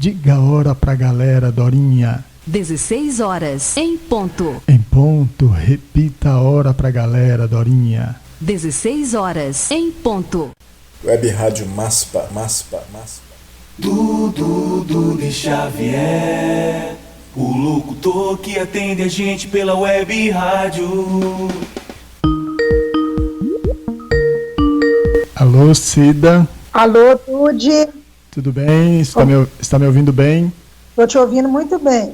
Diga a hora pra galera, Dorinha. 16 horas, em ponto. Em ponto, repita a hora pra galera, Dorinha. 16 horas, em ponto. Web Rádio Maspa. Dudu de Xavier, o locutor que atende a gente pela web rádio. Alô, Cida. Alô, Tude. Tudo bem? Está me ouvindo bem? Estou te ouvindo muito bem.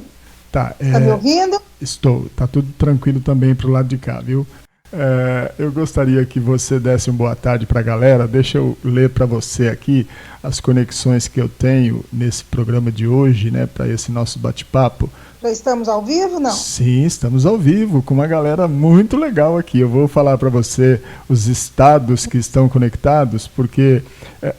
Tá. Está me ouvindo? Estou. Tá tudo tranquilo também pro lado de cá, viu? Eu gostaria que você desse uma boa tarde para a galera. Deixa eu ler para você aqui as conexões que eu tenho nesse programa de hoje, né, para esse nosso bate-papo. Já estamos ao vivo, não? Sim, estamos ao vivo com uma galera muito legal aqui. Eu vou falar para você os estados que estão conectados, porque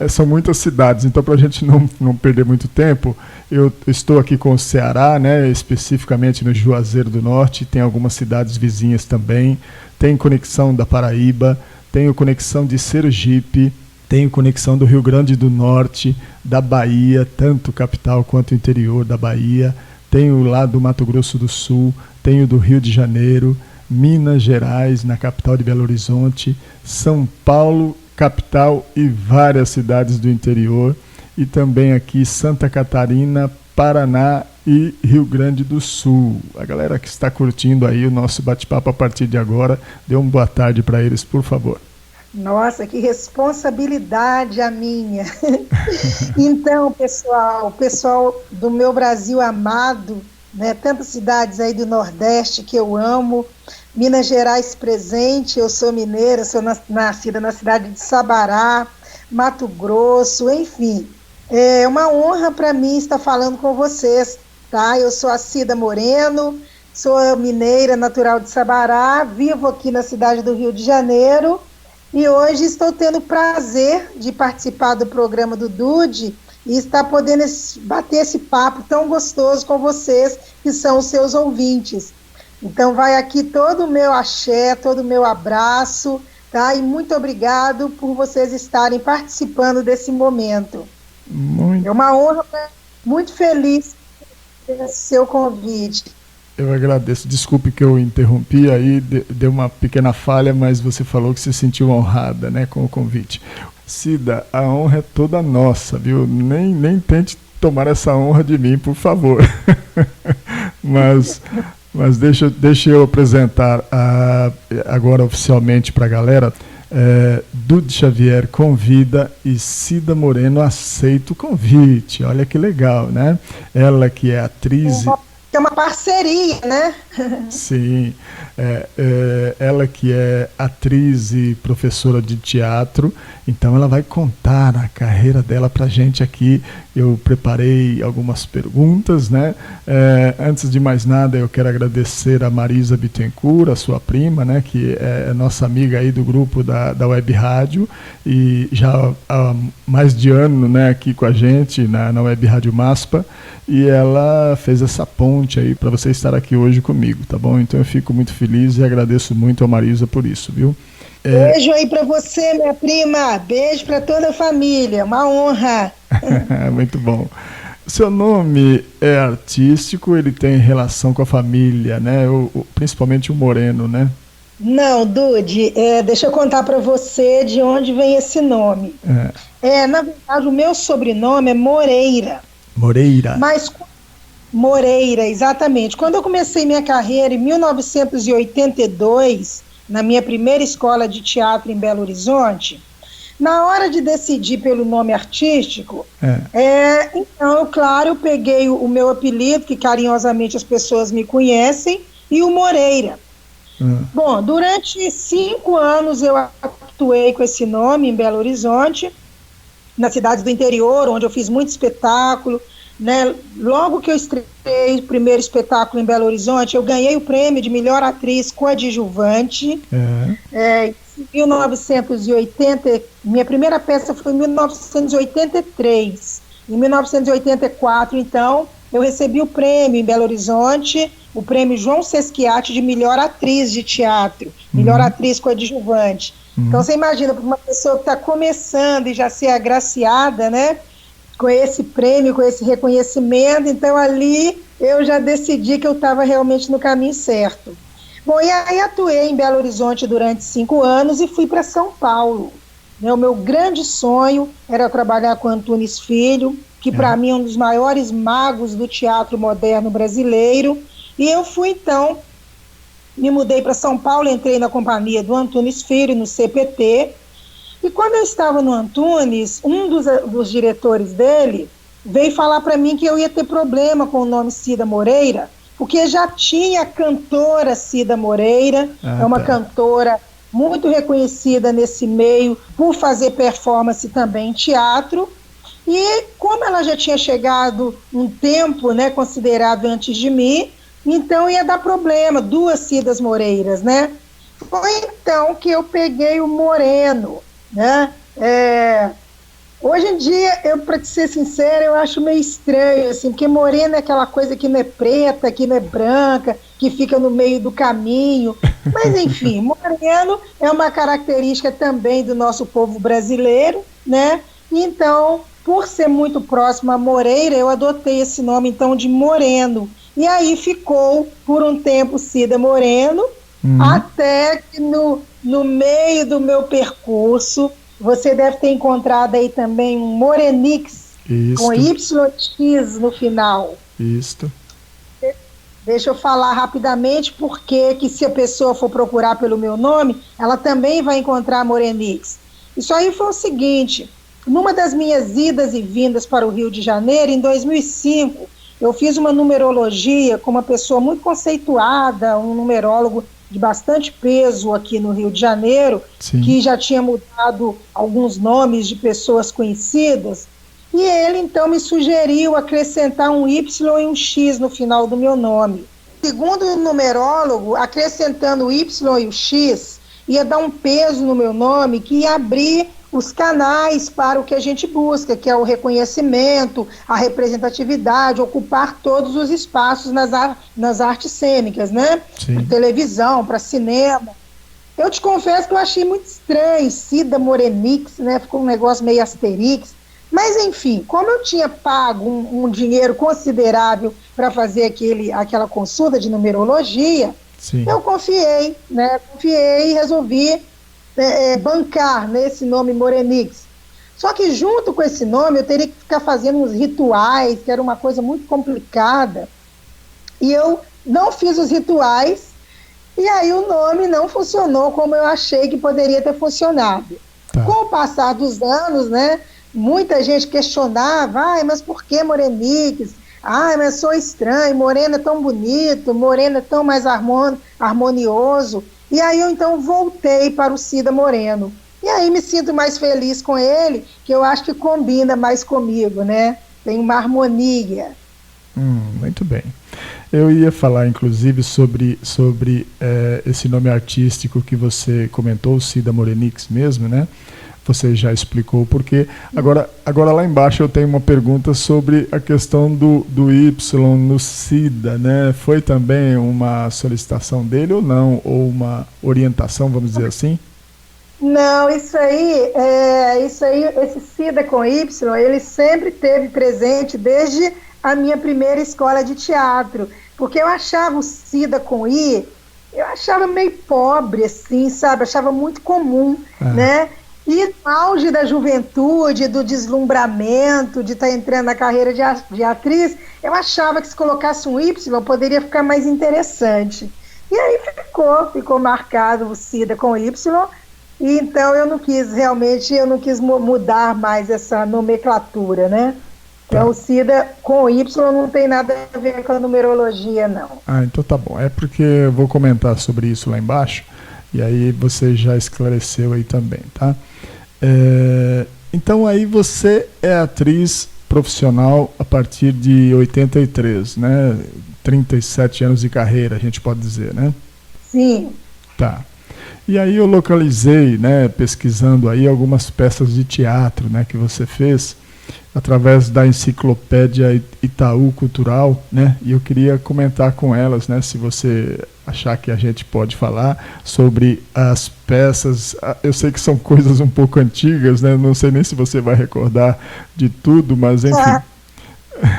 são muitas cidades, então para a gente não perder muito tempo, eu estou aqui com o Ceará, né, especificamente no Juazeiro do Norte, tem algumas cidades vizinhas também, tem conexão da Paraíba, tenho conexão de Sergipe, tenho conexão do Rio Grande do Norte, da Bahia, tanto capital quanto interior da Bahia, tenho lá do Mato Grosso do Sul, tenho do Rio de Janeiro, Minas Gerais, na capital de Belo Horizonte, São Paulo, capital e várias cidades do interior, e também aqui Santa Catarina, Paraná e Rio Grande do Sul. A galera que está curtindo aí o nosso bate-papo a partir de agora, dê uma boa tarde para eles, por favor. Nossa, que responsabilidade a minha. Então, pessoal do meu Brasil amado, né, tantas cidades aí do Nordeste que eu amo, Minas Gerais presente, eu sou mineira, sou nascida na cidade de Sabará, Mato Grosso, enfim. É uma honra para mim estar falando com vocês, tá? Eu sou a Cida Moreno, sou mineira natural de Sabará, vivo aqui na cidade do Rio de Janeiro, e hoje estou tendo o prazer de participar do programa do Dude e estar podendo bater esse papo tão gostoso com vocês, que são os seus ouvintes. Então vai aqui todo o meu axé, todo o meu abraço, tá? E muito obrigado por vocês estarem participando desse momento. É uma honra, muito feliz pelo seu convite. Eu agradeço. Desculpe que eu interrompi aí, deu uma pequena falha, mas você falou que se sentiu honrada, né, com o convite. Cida, a honra é toda nossa, viu? Nem tente tomar essa honra de mim, por favor. Mas deixa eu apresentar agora oficialmente para a galera. Dude Xavier convida e Cida Moreno aceita o convite. Olha que legal, né? Ela que é atriz... É uma parceria, né? Sim, ela que é atriz e professora de teatro, então ela vai contar a carreira dela pra gente aqui. Eu preparei algumas perguntas, né? Antes de mais nada, eu quero agradecer a Marisa Bittencourt, a sua prima, né? Que é nossa amiga aí do grupo da Web Rádio, e já há mais de ano, né, aqui com a gente na Web Rádio Maspa, e ela fez essa ponte aí para você estar aqui hoje comigo, tá bom? Então eu fico muito feliz e agradeço muito a Marisa por isso, viu? Beijo aí para você, minha prima. Beijo para toda a família. Uma honra. Muito bom. Seu nome é artístico, ele tem relação com a família, né? Principalmente o Moreno, né? Não, Dude, deixa eu contar para você de onde vem esse nome. Na verdade, o meu sobrenome é Moreira. Moreira. Moreira, exatamente. Quando eu comecei minha carreira em 1982, na minha primeira escola de teatro em Belo Horizonte, na hora de decidir pelo nome artístico, então, claro, eu peguei o meu apelido, que carinhosamente as pessoas me conhecem, e o Moreira. Bom, durante 5 anos eu atuei com esse nome em Belo Horizonte, nas cidades do interior, onde eu fiz muito espetáculo, né? Logo que eu estreiei o primeiro espetáculo em Belo Horizonte, eu ganhei o prêmio de melhor atriz coadjuvante. Em 1980, minha primeira peça foi em 1983. Em 1984, então, eu recebi o prêmio em Belo Horizonte, o prêmio João Sesquiati de melhor atriz de teatro, melhor atriz coadjuvante. Então, você imagina, para uma pessoa que está começando e já ser agraciada, né? com esse prêmio, com esse reconhecimento. Então ali eu já decidi que eu estava realmente no caminho certo. Bom, e aí atuei em Belo Horizonte durante 5 anos e fui para São Paulo. O meu grande sonho era trabalhar com Antunes Filho, que para mim é um dos maiores magos do teatro moderno brasileiro. E eu fui então, me mudei para São Paulo, entrei na companhia do Antunes Filho, no CPT. E quando eu estava no Antunes, um dos diretores dele veio falar para mim que eu ia ter problema com o nome Cida Moreira, porque já tinha a cantora Cida Moreira, é uma cantora muito reconhecida nesse meio por fazer performance também em teatro. E como ela já tinha chegado um tempo, né, considerável antes de mim, então ia dar problema, 2 Cidas Moreiras, né? Foi então que eu peguei o Moreno, né? Hoje em dia, para ser sincera, eu acho meio estranho, assim, porque morena é aquela coisa que não é preta, que não é branca, que fica no meio do caminho. Mas, enfim, moreno é uma característica também do nosso povo brasileiro, né? Então, por ser muito próximo a Moreira, eu adotei esse nome, então, de Moreno. E aí ficou, por um tempo, Cida Moreno, até que no meio do meu percurso, você deve ter encontrado aí também um Morenix, com YX no final. Isso. Deixa eu falar rapidamente porque que se a pessoa for procurar pelo meu nome, ela também vai encontrar Morenix. Isso aí foi o seguinte, numa das minhas idas e vindas para o Rio de Janeiro, em 2005, eu fiz uma numerologia com uma pessoa muito conceituada, um numerólogo de bastante peso aqui no Rio de Janeiro, Sim. que já tinha mudado alguns nomes de pessoas conhecidas, e ele então me sugeriu acrescentar um Y e um X no final do meu nome. Segundo o numerólogo, acrescentando o Y e o X, ia dar um peso no meu nome que ia abrir os canais para o que a gente busca, que é o reconhecimento, a representatividade, ocupar todos os espaços nas artes cênicas, né? Para televisão, para cinema. Eu te confesso que eu achei muito estranho, Cida Morenix, né? Ficou um negócio meio asterix. Mas, enfim, como eu tinha pago um dinheiro considerável para fazer aquela consulta de numerologia, eu confiei, né? Confiei e resolvi bancar nesse nome Morenix. Só que junto com esse nome eu teria que ficar fazendo uns rituais, que era uma coisa muito complicada, e eu não fiz os rituais, e aí o nome não funcionou como eu achei que poderia ter funcionado. Com o passar dos anos, né, muita gente questionava, mas por que Morenix? Mas sou estranho, Moreno é tão bonito, Moreno é tão mais harmonioso. E aí eu então voltei para o Cida Moreno. E aí me sinto mais feliz com ele, que eu acho que combina mais comigo, né? Tem uma harmonia. Muito bem. Eu ia falar, inclusive, sobre esse nome artístico que você comentou, o Cida Morenix mesmo, né? Você já explicou o porquê. Agora lá embaixo eu tenho uma pergunta sobre a questão do Y no Cida, né? Foi também uma solicitação dele ou não? Ou uma orientação, vamos dizer assim? Não, esse Cida com Y, ele sempre teve presente desde a minha primeira escola de teatro, porque eu achava o Cida com I, eu achava meio pobre, assim, sabe? Achava muito comum, né? E no auge da juventude, do deslumbramento, de estar entrando na carreira de atriz, eu achava que se colocasse um Y poderia ficar mais interessante. E aí ficou marcado o Cida com Y, e então eu não quis mudar mais essa nomenclatura, né? Então o Cida com Y não tem nada a ver com a numerologia, não. Então tá bom. É porque eu vou comentar sobre isso lá embaixo, e aí você já esclareceu aí também, tá? Então aí você é atriz profissional a partir de 83, né? 37 anos de carreira, a gente pode dizer, né? Sim. Tá. E aí eu localizei, né, pesquisando aí algumas peças de teatro, né, que você fez através da enciclopédia Itaú Cultural, né? E eu queria comentar com elas, né, se você achar que a gente pode falar sobre as peças. Eu sei que são coisas um pouco antigas, né? Não sei nem se você vai recordar de tudo, mas enfim.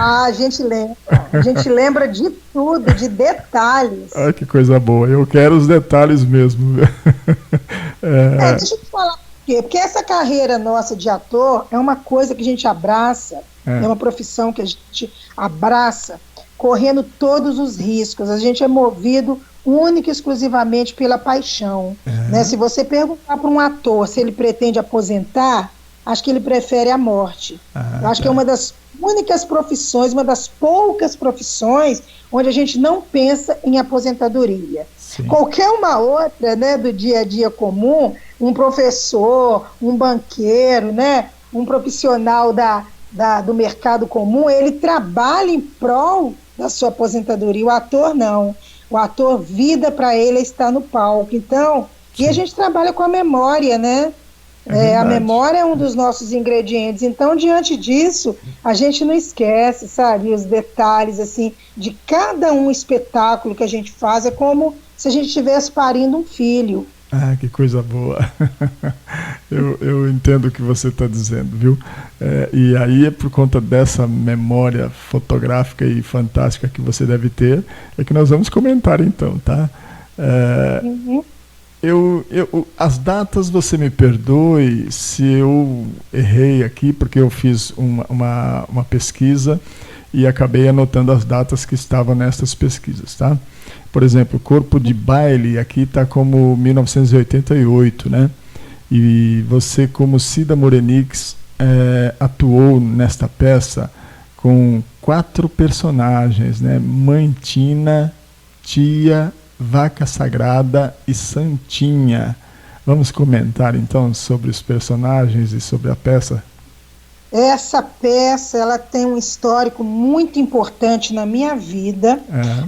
A gente lembra. A gente lembra de tudo, de detalhes. Ah, que coisa boa. Eu quero os detalhes mesmo. Deixa eu te falar por quê. Porque essa carreira nossa de ator é uma coisa que a gente abraça, é uma profissão que a gente abraça, correndo todos os riscos. A gente é movido única e exclusivamente pela paixão. Né? Se você perguntar para um ator se ele pretende aposentar, acho que ele prefere a morte. Eu acho que é uma das únicas profissões, uma das poucas profissões onde a gente não pensa em aposentadoria. Sim. Qualquer uma outra, né, do dia a dia comum, um professor, um banqueiro, né, um profissional do mercado comum, ele trabalha em prol da sua aposentadoria. O ator não. O ator, vida para ele é estar no palco. Então, e a gente trabalha com a memória, né? A memória é um dos nossos ingredientes. Então, diante disso, a gente não esquece, sabe, os detalhes, assim, de cada um espetáculo que a gente faz. É como se a gente estivesse parindo um filho. Ah, que coisa boa. Eu entendo o que você está dizendo, viu? E aí é por conta dessa memória fotográfica e fantástica que você deve ter, é que nós vamos comentar então, tá? As datas, você me perdoe se eu errei aqui, porque eu fiz uma pesquisa e acabei anotando as datas que estavam nessas pesquisas, tá? Por exemplo, Corpo de Baile, aqui está como 1988, né? E você, como Cida Morenix, atuou nesta peça com 4 personagens, né? Mãe Tina, Tia, Vaca Sagrada e Santinha. Vamos comentar então sobre os personagens e sobre a peça? Essa peça, ela tem um histórico muito importante na minha vida.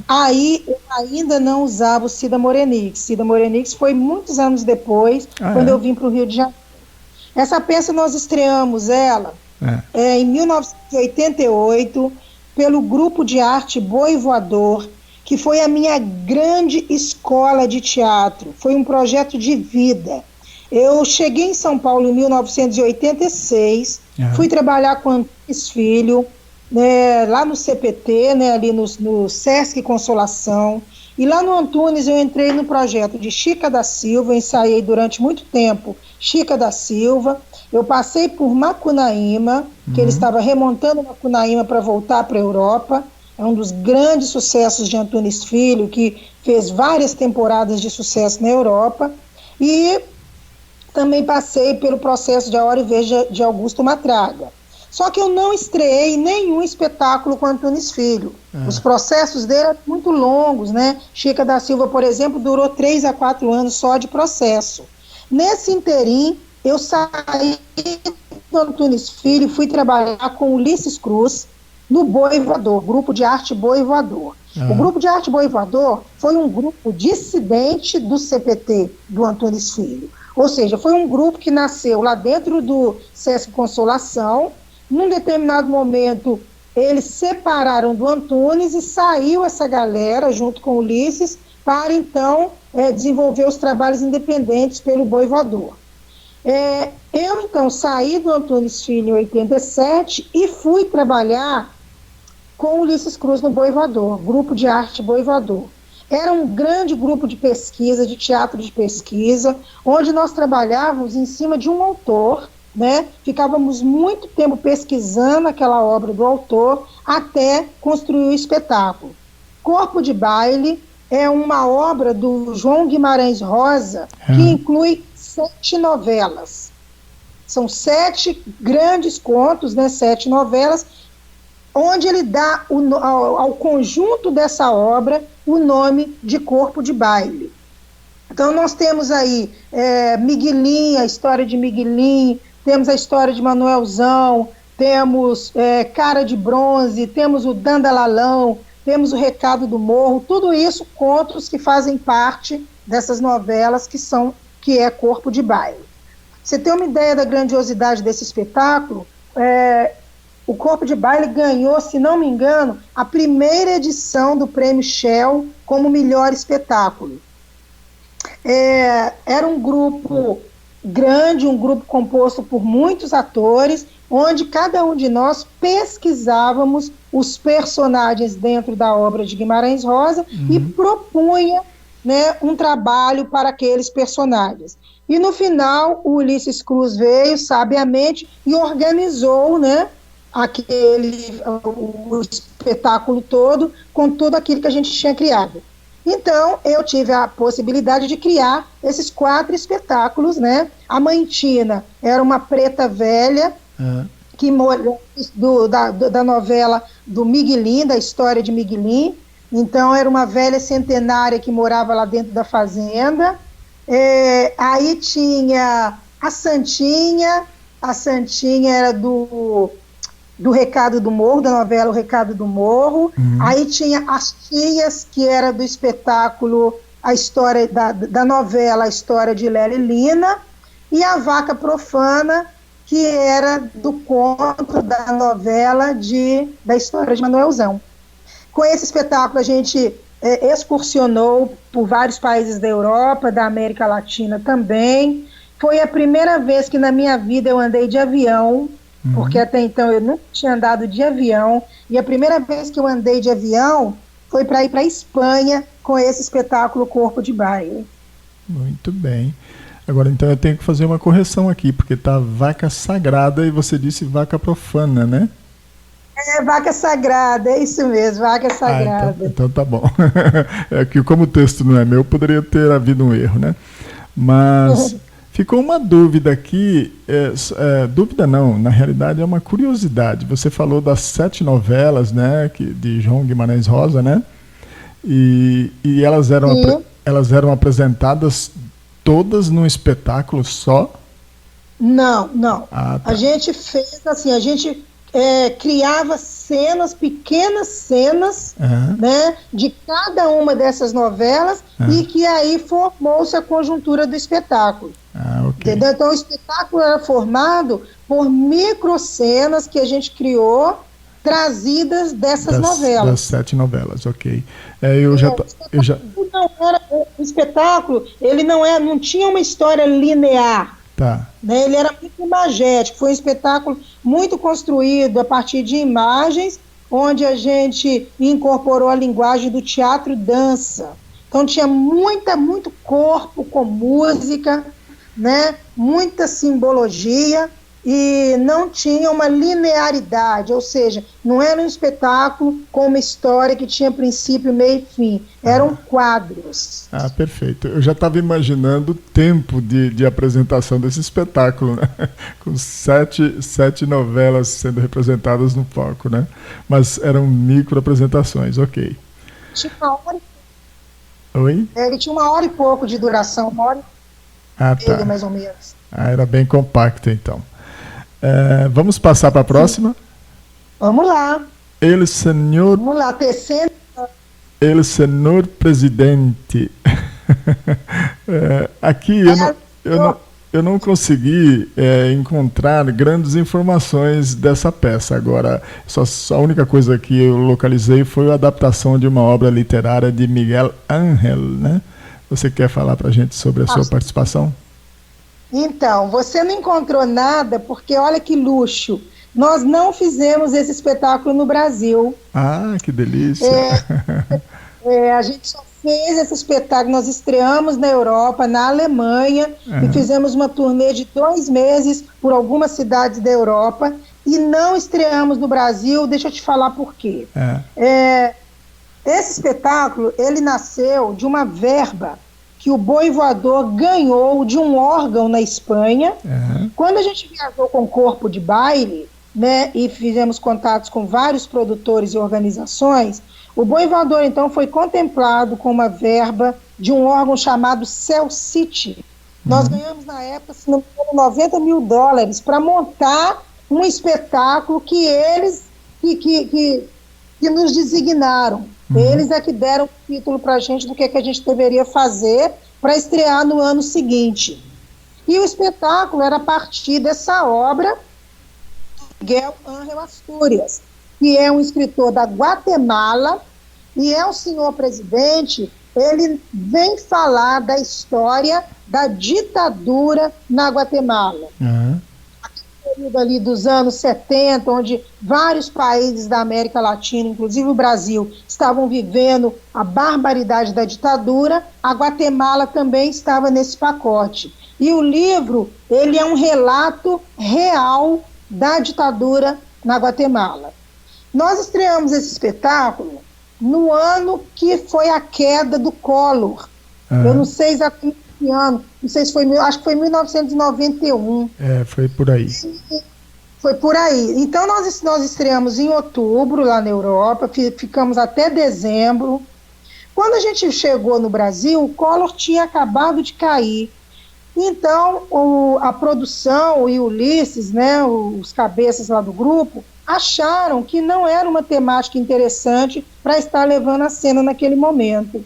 Aí eu ainda não usava o Cida Morenix. Cida Morenix foi muitos anos depois, quando eu vim para o Rio de Janeiro. Essa peça nós estreamos ela em 1988 pelo Grupo de Arte Boi Voador, que foi a minha grande escola de teatro. Foi um projeto de vida. Eu cheguei em São Paulo em 1986, fui trabalhar com Antunes Filho, né, lá no CPT, né, ali no Sesc Consolação. E lá no Antunes eu entrei no projeto de Chica da Silva, ensaiei durante muito tempo Chica da Silva. Eu passei por Macunaíma, que ele estava remontando Macunaíma para voltar para a Europa. É um dos grandes sucessos de Antunes Filho, que fez várias temporadas de sucesso na Europa. E também passei pelo processo de A Hora e Vez de Augusto Matraga. Só que eu não estreei nenhum espetáculo com Antunes Filho. Os processos dele eram muito longos, né? Chica da Silva, por exemplo, durou 3 a 4 anos só de processo. Nesse interim, eu saí do Antunes Filho e fui trabalhar com Ulisses Cruz no Boi Voador, Grupo de Arte Boi Voador. O Grupo de Arte Boi Voador foi um grupo dissidente do CPT, do Antunes Filho. Ou seja, foi um grupo que nasceu lá dentro do Sesc Consolação. Num determinado momento, eles separaram do Antunes e saiu essa galera, junto com o Ulisses, para então desenvolver os trabalhos independentes pelo Boi Voador. Eu, então, saí do Antunes Filho em 87 e fui trabalhar com o Ulisses Cruz no Boi Voador, Grupo de Arte Boi Voador. Era um grande grupo de pesquisa, de teatro de pesquisa, onde nós trabalhávamos em cima de um autor, né? Ficávamos muito tempo pesquisando aquela obra do autor até construir o espetáculo. Corpo de Baile é uma obra do João Guimarães Rosa, que inclui 7 novelas. São 7 grandes contos, né? 7 novelas, onde ele dá ao conjunto dessa obra o nome de Corpo de Baile. Então nós temos aí Miguelinho, a história de Miguelinho, temos a história de Manuelzão, temos Cara de Bronze, temos o Dandalalão, temos o Recado do Morro, tudo isso contos que fazem parte dessas novelas que é Corpo de Baile. Você tem uma ideia da grandiosidade desse espetáculo? o Corpo de Baile ganhou, se não me engano, a primeira edição do Prêmio Shell como melhor espetáculo. Era um grupo grande, um grupo composto por muitos atores, onde cada um de nós pesquisávamos os personagens dentro da obra de Guimarães Rosa e propunha, né, um trabalho para aqueles personagens. E no final, o Ulisses Cruz veio sabiamente e organizou, né, o espetáculo todo com tudo aquilo que a gente tinha criado. Então, eu tive a possibilidade de criar esses 4 espetáculos, né? A Mãe Tina era uma preta velha, que morou da novela do Miguelim, da história de Miguelim. Então, era uma velha centenária que morava lá dentro da fazenda. Aí tinha a Santinha era do Recado do Morro, da novela O Recado do Morro. Aí tinha as tias, que era do espetáculo, a história da novela, a história de Lélia e Lina, e a Vaca Profana, que era do conto da novela da história de Manuelzão. Com esse espetáculo a gente excursionou por vários países da Europa, da América Latina também. Foi a primeira vez que na minha vida eu andei de avião, porque até então eu nunca tinha andado de avião, e a primeira vez que eu andei de avião foi para ir para a Espanha com esse espetáculo Corpo de Baile. Muito bem. Agora, então, eu tenho que fazer uma correção aqui, porque tá Vaca Sagrada e você disse Vaca Profana, né? Vaca Sagrada, é isso mesmo, Vaca Sagrada. Então tá bom. É que como o texto não é meu, poderia ter havido um erro, né? Mas... ficou uma dúvida aqui, dúvida não, na realidade é uma curiosidade. Você falou das 7 novelas, né, de João Guimarães Rosa, né? E elas eram apresentadas todas num espetáculo só? Não. Tá. A gente fez assim, a gente criava pequenas cenas, né, de cada uma dessas novelas, e que aí formou-se a conjuntura do espetáculo. Okay. Entendeu? Então o espetáculo era formado por microcenas que a gente criou, trazidas dessas novelas. Das 7 novelas, ok. O espetáculo, ele não tinha uma história linear. Tá. Né? Ele era muito imagético, foi um espetáculo muito construído a partir de imagens, onde a gente incorporou a linguagem do teatro-dança. Então tinha muito corpo com música, né? Muita simbologia, e não tinha uma linearidade, ou seja, não era um espetáculo com uma história que tinha princípio, meio e fim, eram quadros. Perfeito. Eu já estava imaginando o tempo de apresentação desse espetáculo, né? Com 7 novelas sendo representadas no palco, né? Mas eram micro apresentações, ok. Tinha 1 hora e pouco. Oi? Ele tinha 1 hora e pouco de duração, 1 hora e meia, mais ou menos. Era bem compacto, então. Vamos passar para a próxima? Vamos lá. Vamos lá, tecendo. El senhor presidente. Aqui eu não consegui encontrar grandes informações dessa peça. Agora, a única coisa que eu localizei foi a adaptação de uma obra literária de Miguel Ángel, né? Você quer falar para a gente sobre a sua participação? Então, você não encontrou nada, porque olha que luxo. Nós não fizemos esse espetáculo no Brasil. Que delícia. A gente só fez esse espetáculo, nós estreamos na Europa, na Alemanha, e fizemos uma turnê de 2 meses por algumas cidades da Europa, e não estreamos no Brasil. Deixa eu te falar por quê. Esse espetáculo, ele nasceu de uma verba que o Boi Voador ganhou de um órgão na Espanha. Quando a gente viajou com o Corpo de Baile, né, e fizemos contatos com vários produtores e organizações, o Boi Voador, então, foi contemplado com uma verba de um órgão chamado Cell City. Nós ganhamos, na época, se não me engano, $90 mil para montar um espetáculo que eles que nos designaram. Eles é que deram o título para a gente do que a gente deveria fazer para estrear no ano seguinte. E o espetáculo era a partir dessa obra Miguel Ángel Astúrias, que é um escritor da Guatemala, e é o senhor presidente, ele vem falar da história da ditadura na Guatemala. Aham. Período ali dos anos 70, onde vários países da América Latina, inclusive o Brasil, estavam vivendo a barbaridade da ditadura, a Guatemala também estava nesse pacote. E o livro, ele é um relato real da ditadura na Guatemala. Nós estreamos esse espetáculo no ano que foi a queda do Collor. Eu não sei exatamente que ano, não sei se foi, acho que foi 1991. Foi por aí. Foi por aí. Então nós estreamos em outubro lá na Europa, ficamos até dezembro. Quando a gente chegou no Brasil, o Collor tinha acabado de cair. Então a produção e o Ulisses, né, os cabeças lá do grupo, acharam que não era uma temática interessante para estar levando a cena naquele momento.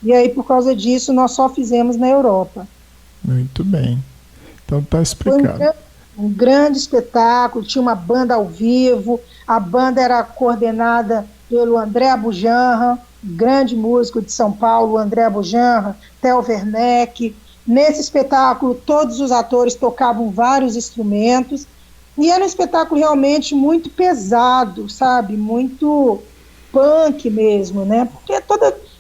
E aí, por causa disso, nós só fizemos na Europa. Muito bem. Então está explicado. Foi um grande espetáculo, tinha uma banda ao vivo, a banda era coordenada pelo André Abujanra, grande músico de São Paulo, André Abujanra, Theo Werneck. Nesse espetáculo, todos os atores tocavam vários instrumentos, e era um espetáculo realmente muito pesado, sabe? Muito punk mesmo, né? Porque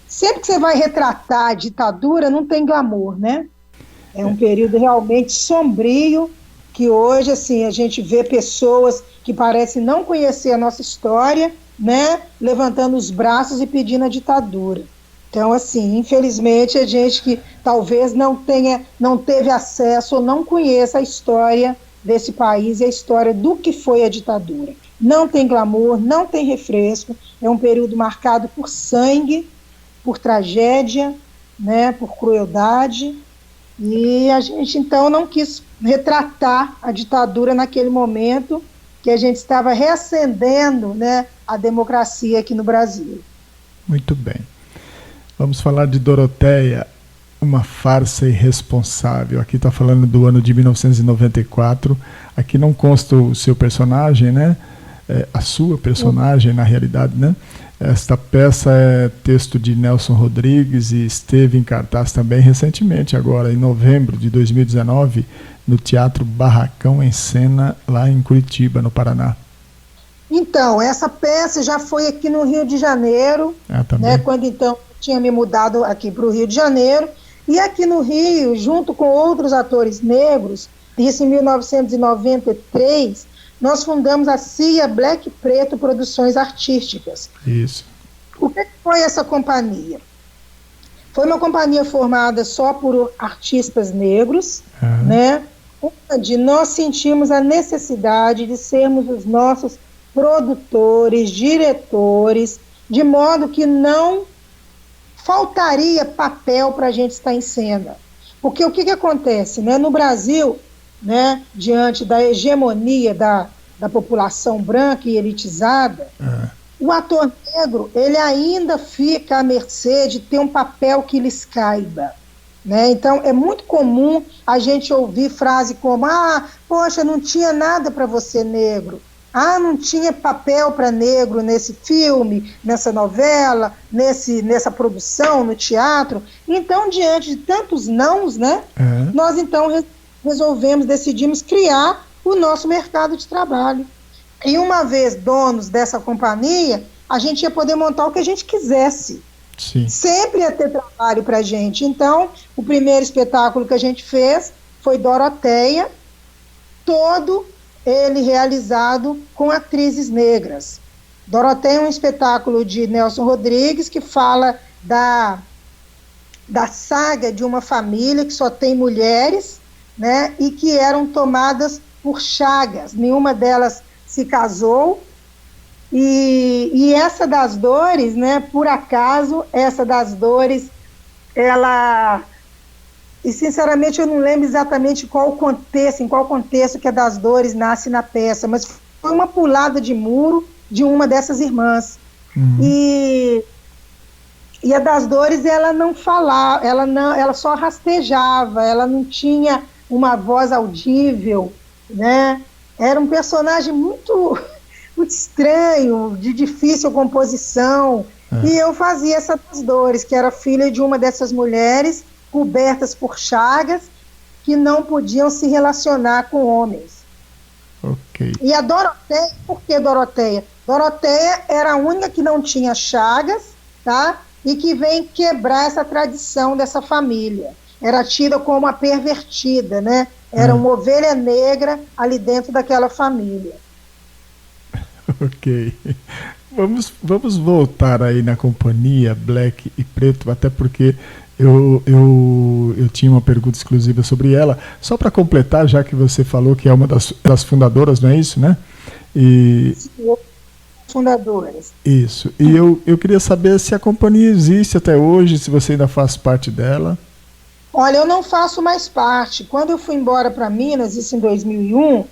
sempre que você vai retratar a ditadura, não tem glamour, né? É um período realmente sombrio, que hoje, assim, a gente vê pessoas que parecem não conhecer a nossa história, né? Levantando os braços e pedindo a ditadura. Então, assim, infelizmente, a gente que talvez não teve acesso ou não conheça a história desse país e a história do que foi a ditadura. Não tem glamour, não tem refresco, é um período marcado por sangue, por tragédia, né, por crueldade, e a gente então não quis retratar a ditadura naquele momento que a gente estava reacendendo, né, a democracia aqui no Brasil. Muito bem. Vamos falar de Doroteia, uma farsa irresponsável. Aqui está falando do ano de 1994. Aqui não consta o seu personagem, né? A sua personagem, na realidade, né? Esta peça é texto de Nelson Rodrigues e esteve em cartaz também recentemente, agora em novembro de 2019, no Teatro Barracão em Cena, lá em Curitiba, no Paraná. Então, essa peça já foi aqui no Rio de Janeiro, né, quando então tinha me mudado aqui para o Rio de Janeiro, e aqui no Rio, junto com outros atores negros, isso em 1993, nós fundamos a CIA Black Preto Produções Artísticas. Isso. O que foi essa companhia? Foi uma companhia formada só por artistas negros, né? Onde nós sentimos a necessidade de sermos os nossos produtores, diretores, de modo que não faltaria papel para a gente estar em cena. Porque o que acontece, né? No Brasil, né, diante da hegemonia da população branca e elitizada, o ator negro, ele ainda fica à mercê de ter um papel que lhes caiba, né? Então é muito comum a gente ouvir frase como: poxa, não tinha nada para você negro, não tinha papel para negro nesse filme, nessa novela, nessa produção, no teatro. Então, diante de tantos nãos, né, nós então decidimos criar o nosso mercado de trabalho. E uma vez donos dessa companhia, a gente ia poder montar o que a gente quisesse. Sim. Sempre ia ter trabalho para a gente. Então, o primeiro espetáculo que a gente fez foi Doroteia, todo ele realizado com atrizes negras. Doroteia é um espetáculo de Nelson Rodrigues que fala da saga de uma família que só tem mulheres, né, e que eram tomadas por chagas. Nenhuma delas se casou, e essa das dores, né, por acaso, essa das dores, ela... E, sinceramente, eu não lembro exatamente em qual contexto que a das dores nasce na peça, mas foi uma pulada de muro de uma dessas irmãs. E a das dores, ela não falava, ela só rastejava, ela não tinha uma voz audível, né? Era um personagem muito, muito estranho, de difícil composição, e eu fazia essa das Dores, que era filha de uma dessas mulheres cobertas por chagas, que não podiam se relacionar com homens. Ok. E a Doroteia, por que Doroteia? Doroteia era a única que não tinha chagas, tá? E que vem quebrar essa tradição dessa família. Era tida como uma pervertida, né? Era uma ovelha negra ali dentro daquela família. Ok. Vamos voltar aí na companhia Black e Preto, até porque eu tinha uma pergunta exclusiva sobre ela. Só para completar, já que você falou que é uma das fundadoras, não é isso, né? E Fundadores. isso. E eu queria saber se a companhia existe até hoje, se você ainda faz parte dela. Olha, eu não faço mais parte. Quando eu fui embora para Minas, isso em 2001,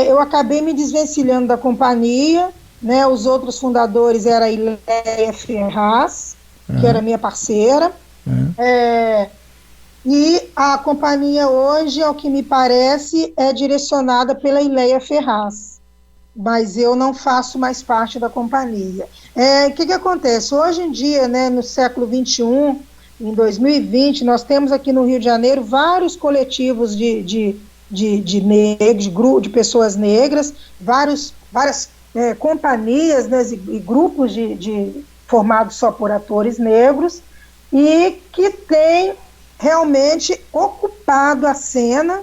eu acabei me desvencilhando da companhia, né? Os outros fundadores eram a Ileia Ferraz, que era minha parceira, e a companhia hoje, ao que me parece, é direcionada pela Ileia Ferraz, mas eu não faço mais parte da companhia. O que acontece? Hoje em dia, né, no século XXI, em 2020, nós temos aqui no Rio de Janeiro vários coletivos de negros, de pessoas negras, várias companhias, né, e grupos formados só por atores negros, e que têm realmente ocupado a cena,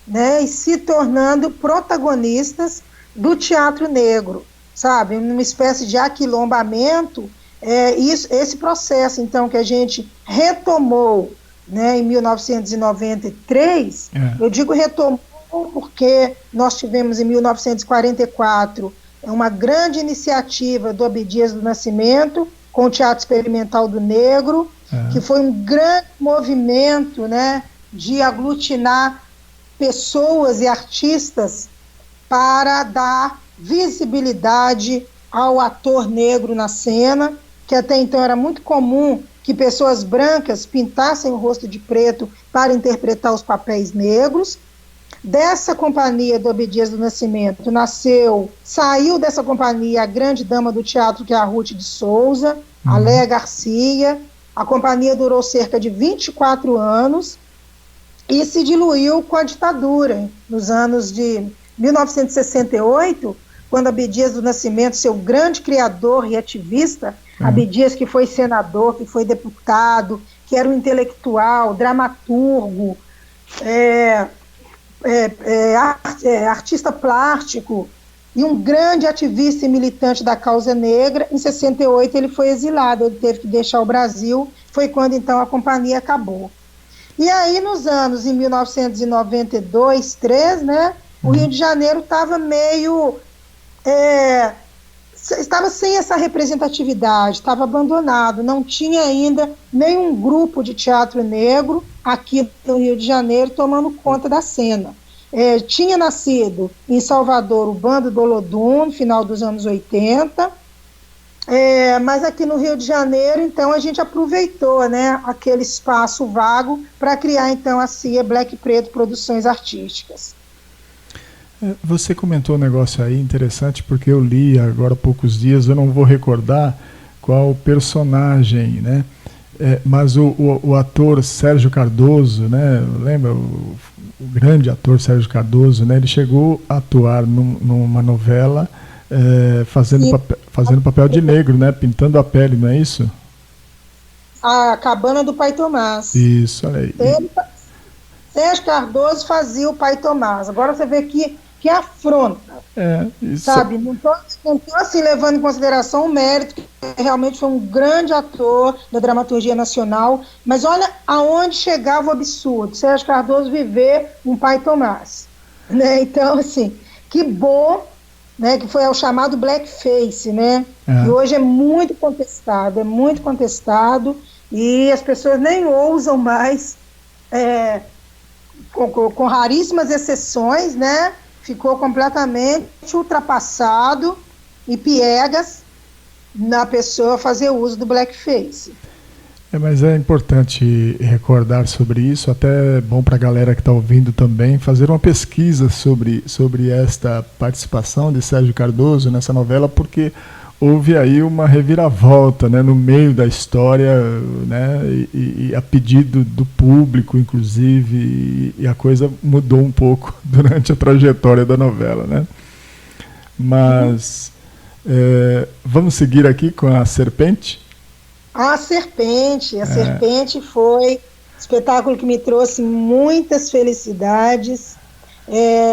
né, e se tornando protagonistas do teatro negro, sabe? Numa espécie de aquilombamento. Esse processo, então, que a gente retomou, né, em 1993, eu digo retomou porque nós tivemos em 1944 uma grande iniciativa do Abdias do Nascimento com o Teatro Experimental do Negro, que foi um grande movimento, né, de aglutinar pessoas e artistas para dar visibilidade ao ator negro na cena, que até então era muito comum que pessoas brancas pintassem o rosto de preto para interpretar os papéis negros. Dessa companhia do Abdias do Nascimento saiu dessa companhia a grande dama do teatro, que é a Ruth de Souza, a Léa Garcia. A companhia durou cerca de 24 anos e se diluiu com a ditadura. Nos anos de 1968, quando Abdias do Nascimento, seu grande criador e ativista, Abdias, que foi senador, que foi deputado, que era um intelectual, dramaturgo, artista plástico e um grande ativista e militante da causa negra, em 68 ele foi exilado, ele teve que deixar o Brasil, foi quando então a companhia acabou. E aí nos anos, em 1992, 3, né, o Rio de Janeiro estava estava sem essa representatividade, estava abandonado, não tinha ainda nenhum grupo de teatro negro aqui no Rio de Janeiro tomando conta da cena. Tinha nascido em Salvador o Bando do Olodum, no final dos anos 80, mas aqui no Rio de Janeiro, então, a gente aproveitou, né, aquele espaço vago para criar, então, a CIA Black e Preto Produções Artísticas. Você comentou um negócio aí interessante, porque eu li agora há poucos dias, eu não vou recordar qual personagem, né? Mas o ator Sérgio Cardoso, né? Lembra? O grande ator Sérgio Cardoso, né? Ele chegou a atuar numa novela fazendo papel de negro, né? Pintando a pele, não é isso? A Cabana do Pai Tomás. Isso, olha aí. Sérgio Cardoso fazia o Pai Tomás. Agora você vê que afronta, isso. Sabe? Não tô assim levando em consideração o mérito, que realmente foi um grande ator da dramaturgia nacional, mas olha aonde chegava o absurdo, Sérgio Cardoso viver um Pai Tomás, né? Então, assim, que bom, né, que foi o chamado blackface, né? Que hoje é muito contestado, e as pessoas nem ousam mais, com raríssimas exceções, né? Ficou completamente ultrapassado e piegas na pessoa fazer uso do blackface. Mas é importante recordar sobre isso, até é bom para a galera que está ouvindo também, fazer uma pesquisa sobre esta participação de Sérgio Cardoso nessa novela, porque houve aí uma reviravolta, né, no meio da história, né, e a pedido do público, inclusive, e a coisa mudou um pouco durante a trajetória da novela, né? Mas vamos seguir aqui com a Serpente? A Serpente foi um espetáculo que me trouxe muitas felicidades.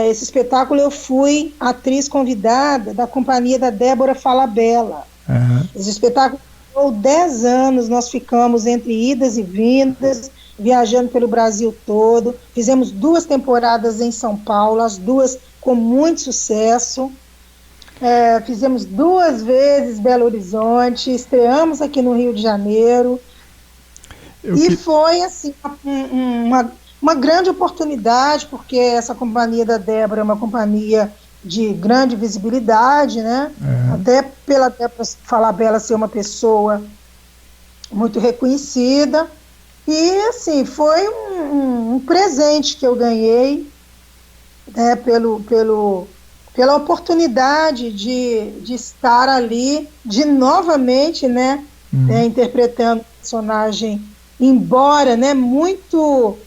Esse espetáculo eu fui atriz convidada da companhia da Débora Falabella. Esse espetáculo durou 10 anos, nós ficamos entre idas e vindas, viajando pelo Brasil todo. Fizemos 2 temporadas em São Paulo, as 2 com muito sucesso. Fizemos 2 vezes Belo Horizonte, estreamos aqui no Rio de Janeiro. Foi assim, uma grande oportunidade, porque essa companhia da Débora é uma companhia de grande visibilidade, né? Até pela Débora Falabella ser uma pessoa muito reconhecida. E assim, foi um presente que eu ganhei, né, pela oportunidade de estar ali, de novamente, né, interpretando um personagem, embora, né, muito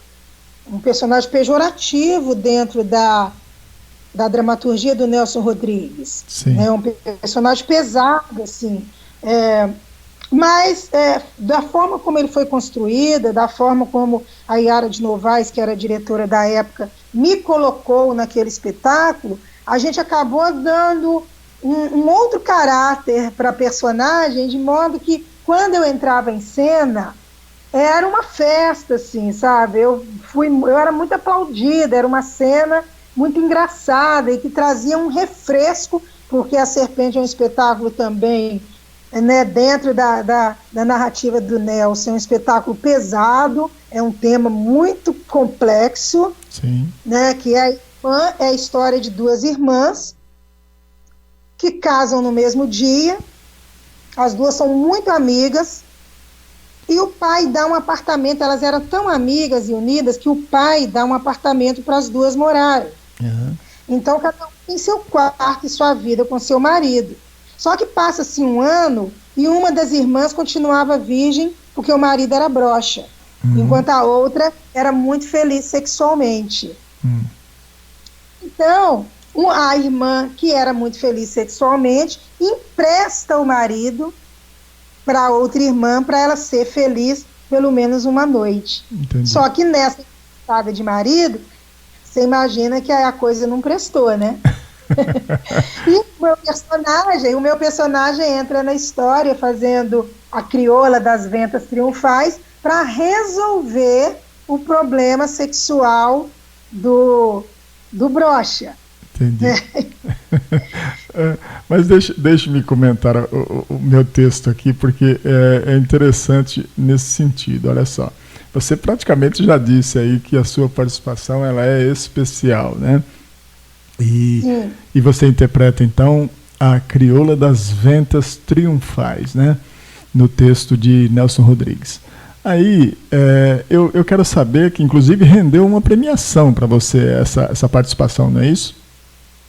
um personagem pejorativo dentro da dramaturgia do Nelson Rodrigues. Né, um personagem pesado, assim, mas da forma como ele foi construído, da forma como a Yara de Novaes, que era a diretora da época, me colocou naquele espetáculo, a gente acabou dando um outro caráter para a personagem, de modo que, quando eu entrava em cena, era uma festa, assim, sabe? Eu era muito aplaudida, era uma cena muito engraçada e que trazia um refresco, porque A Serpente é um espetáculo também, né, dentro da narrativa do Nelson, é um espetáculo pesado, é um tema muito complexo, né, que é a história de 2 irmãs que casam no mesmo dia, as 2 são muito amigas, e o pai dá um apartamento, elas eram tão amigas e unidas que o pai dá um apartamento para as 2 morarem. Então cada um tem seu quarto e sua vida com seu marido. Só que passa-se um ano e uma das irmãs continuava virgem porque o marido era broxa, enquanto a outra era muito feliz sexualmente. Então, a irmã, que era muito feliz sexualmente, empresta o marido para outra irmã, para ela ser feliz pelo menos uma noite. Entendi. Só que nessa emprestada de marido, você imagina que a coisa não prestou, né? E o meu personagem entra na história fazendo a crioula das ventas triunfais para resolver o problema sexual do broxa. Entendi. Mas deixe-me comentar o meu texto aqui, porque é interessante nesse sentido. Olha só, você praticamente já disse aí que a sua participação ela é especial, né? E você interpreta então a crioula das ventas triunfais, né? No texto de Nelson Rodrigues. Aí, eu quero saber que, inclusive, rendeu uma premiação para você essa participação, não é isso?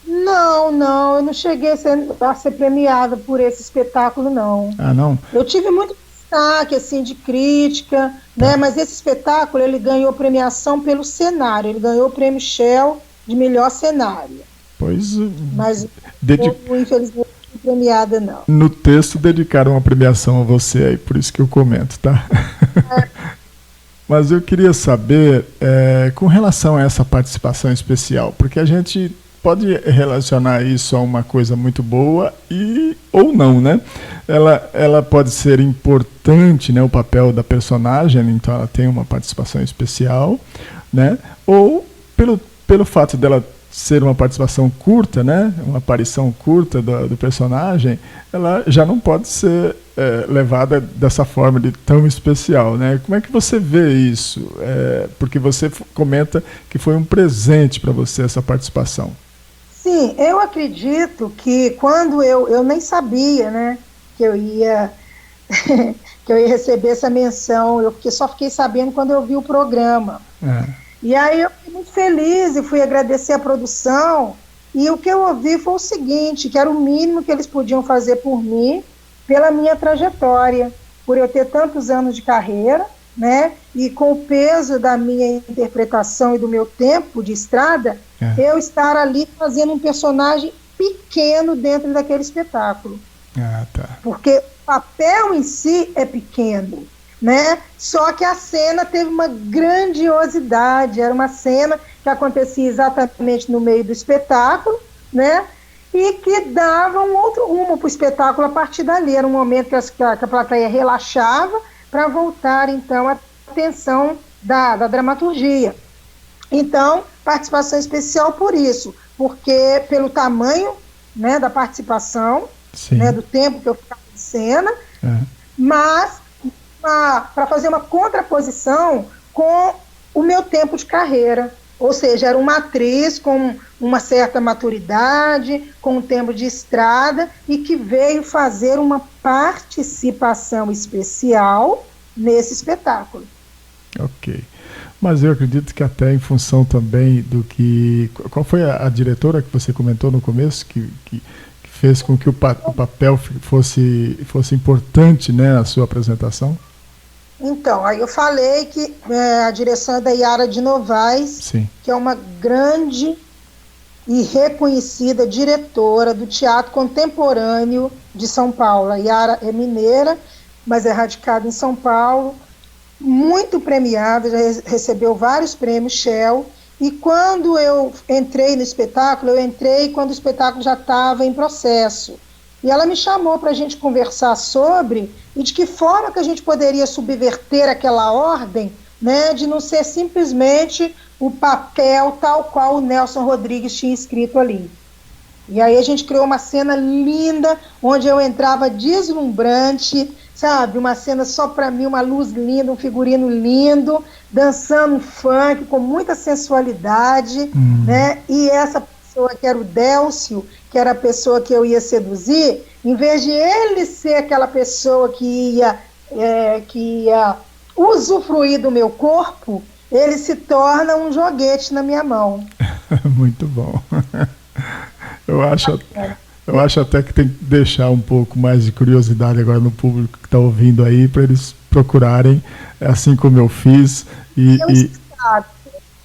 Não, eu não cheguei a ser premiada por esse espetáculo, não. Ah, não? Eu tive muito destaque, assim, de crítica, né? Mas esse espetáculo, ele ganhou premiação pelo cenário, ele ganhou o prêmio Shell de melhor cenário. Pois... Mas, infelizmente, não premiada, não. No texto, dedicaram uma premiação a você aí, por isso que eu comento, tá? Mas eu queria saber, com relação a essa participação especial, porque a gente pode relacionar isso a uma coisa muito boa ou não, né? Ela pode ser importante, né, o papel da personagem, então ela tem uma participação especial, né? Ou pelo fato dela ser uma participação curta, né, uma aparição curta do personagem, ela já não pode ser levada dessa forma de tão especial, né? Como é que você vê isso? Porque você comenta que foi um presente para você essa participação. Sim, eu acredito que quando eu nem sabia, né, que que eu ia receber essa menção, só fiquei sabendo quando eu vi o programa. E aí eu fiquei muito feliz e fui agradecer a produção, e o que eu ouvi foi o seguinte, que era o mínimo que eles podiam fazer por mim, pela minha trajetória, por eu ter tantos anos de carreira, né, e com o peso da minha interpretação e do meu tempo de estrada, eu estar ali fazendo um personagem pequeno dentro daquele espetáculo. Porque o papel em si é pequeno, né? Só que a cena teve uma grandiosidade, era uma cena que acontecia exatamente no meio do espetáculo, né? E que dava um outro rumo para o espetáculo a partir dali. Era um momento que a plateia relaxava para voltar, então, a atenção da dramaturgia. Então, participação especial por isso, porque pelo tamanho, né, da participação, né, do tempo que eu ficava em cena, mas para fazer uma contraposição com o meu tempo de carreira. Ou seja, era uma atriz com uma certa maturidade, com um tempo de estrada, e que veio fazer uma participação especial nesse espetáculo. Ok. Mas eu acredito que até em função também do que... Qual foi a diretora que você comentou no começo, que fez com que o papel fosse importante, né, na sua apresentação? Então, aí eu falei que a direção é da Yara de Novaes, Sim. que é uma grande e reconhecida diretora do teatro contemporâneo de São Paulo. A Yara é mineira, mas é radicada em São Paulo, muito premiada, já recebeu vários prêmios Shell, e quando eu entrei no espetáculo, eu entrei quando o espetáculo já estava em processo. E ela me chamou para a gente conversar sobre e de que forma que a gente poderia subverter aquela ordem, né, de não ser simplesmente o papel tal qual o Nelson Rodrigues tinha escrito ali. E aí a gente criou uma cena linda, onde eu entrava deslumbrante, sabe, uma cena só para mim, uma luz linda, um figurino lindo, dançando um funk com muita sensualidade, né, e essa pessoa que era o Délcio, que era a pessoa que eu ia seduzir, em vez de ele ser aquela pessoa que ia usufruir do meu corpo, ele se torna um joguete na minha mão. Muito bom. Eu acho até que tem que deixar um pouco mais de curiosidade agora no público que está ouvindo aí, para eles procurarem, assim como eu fiz.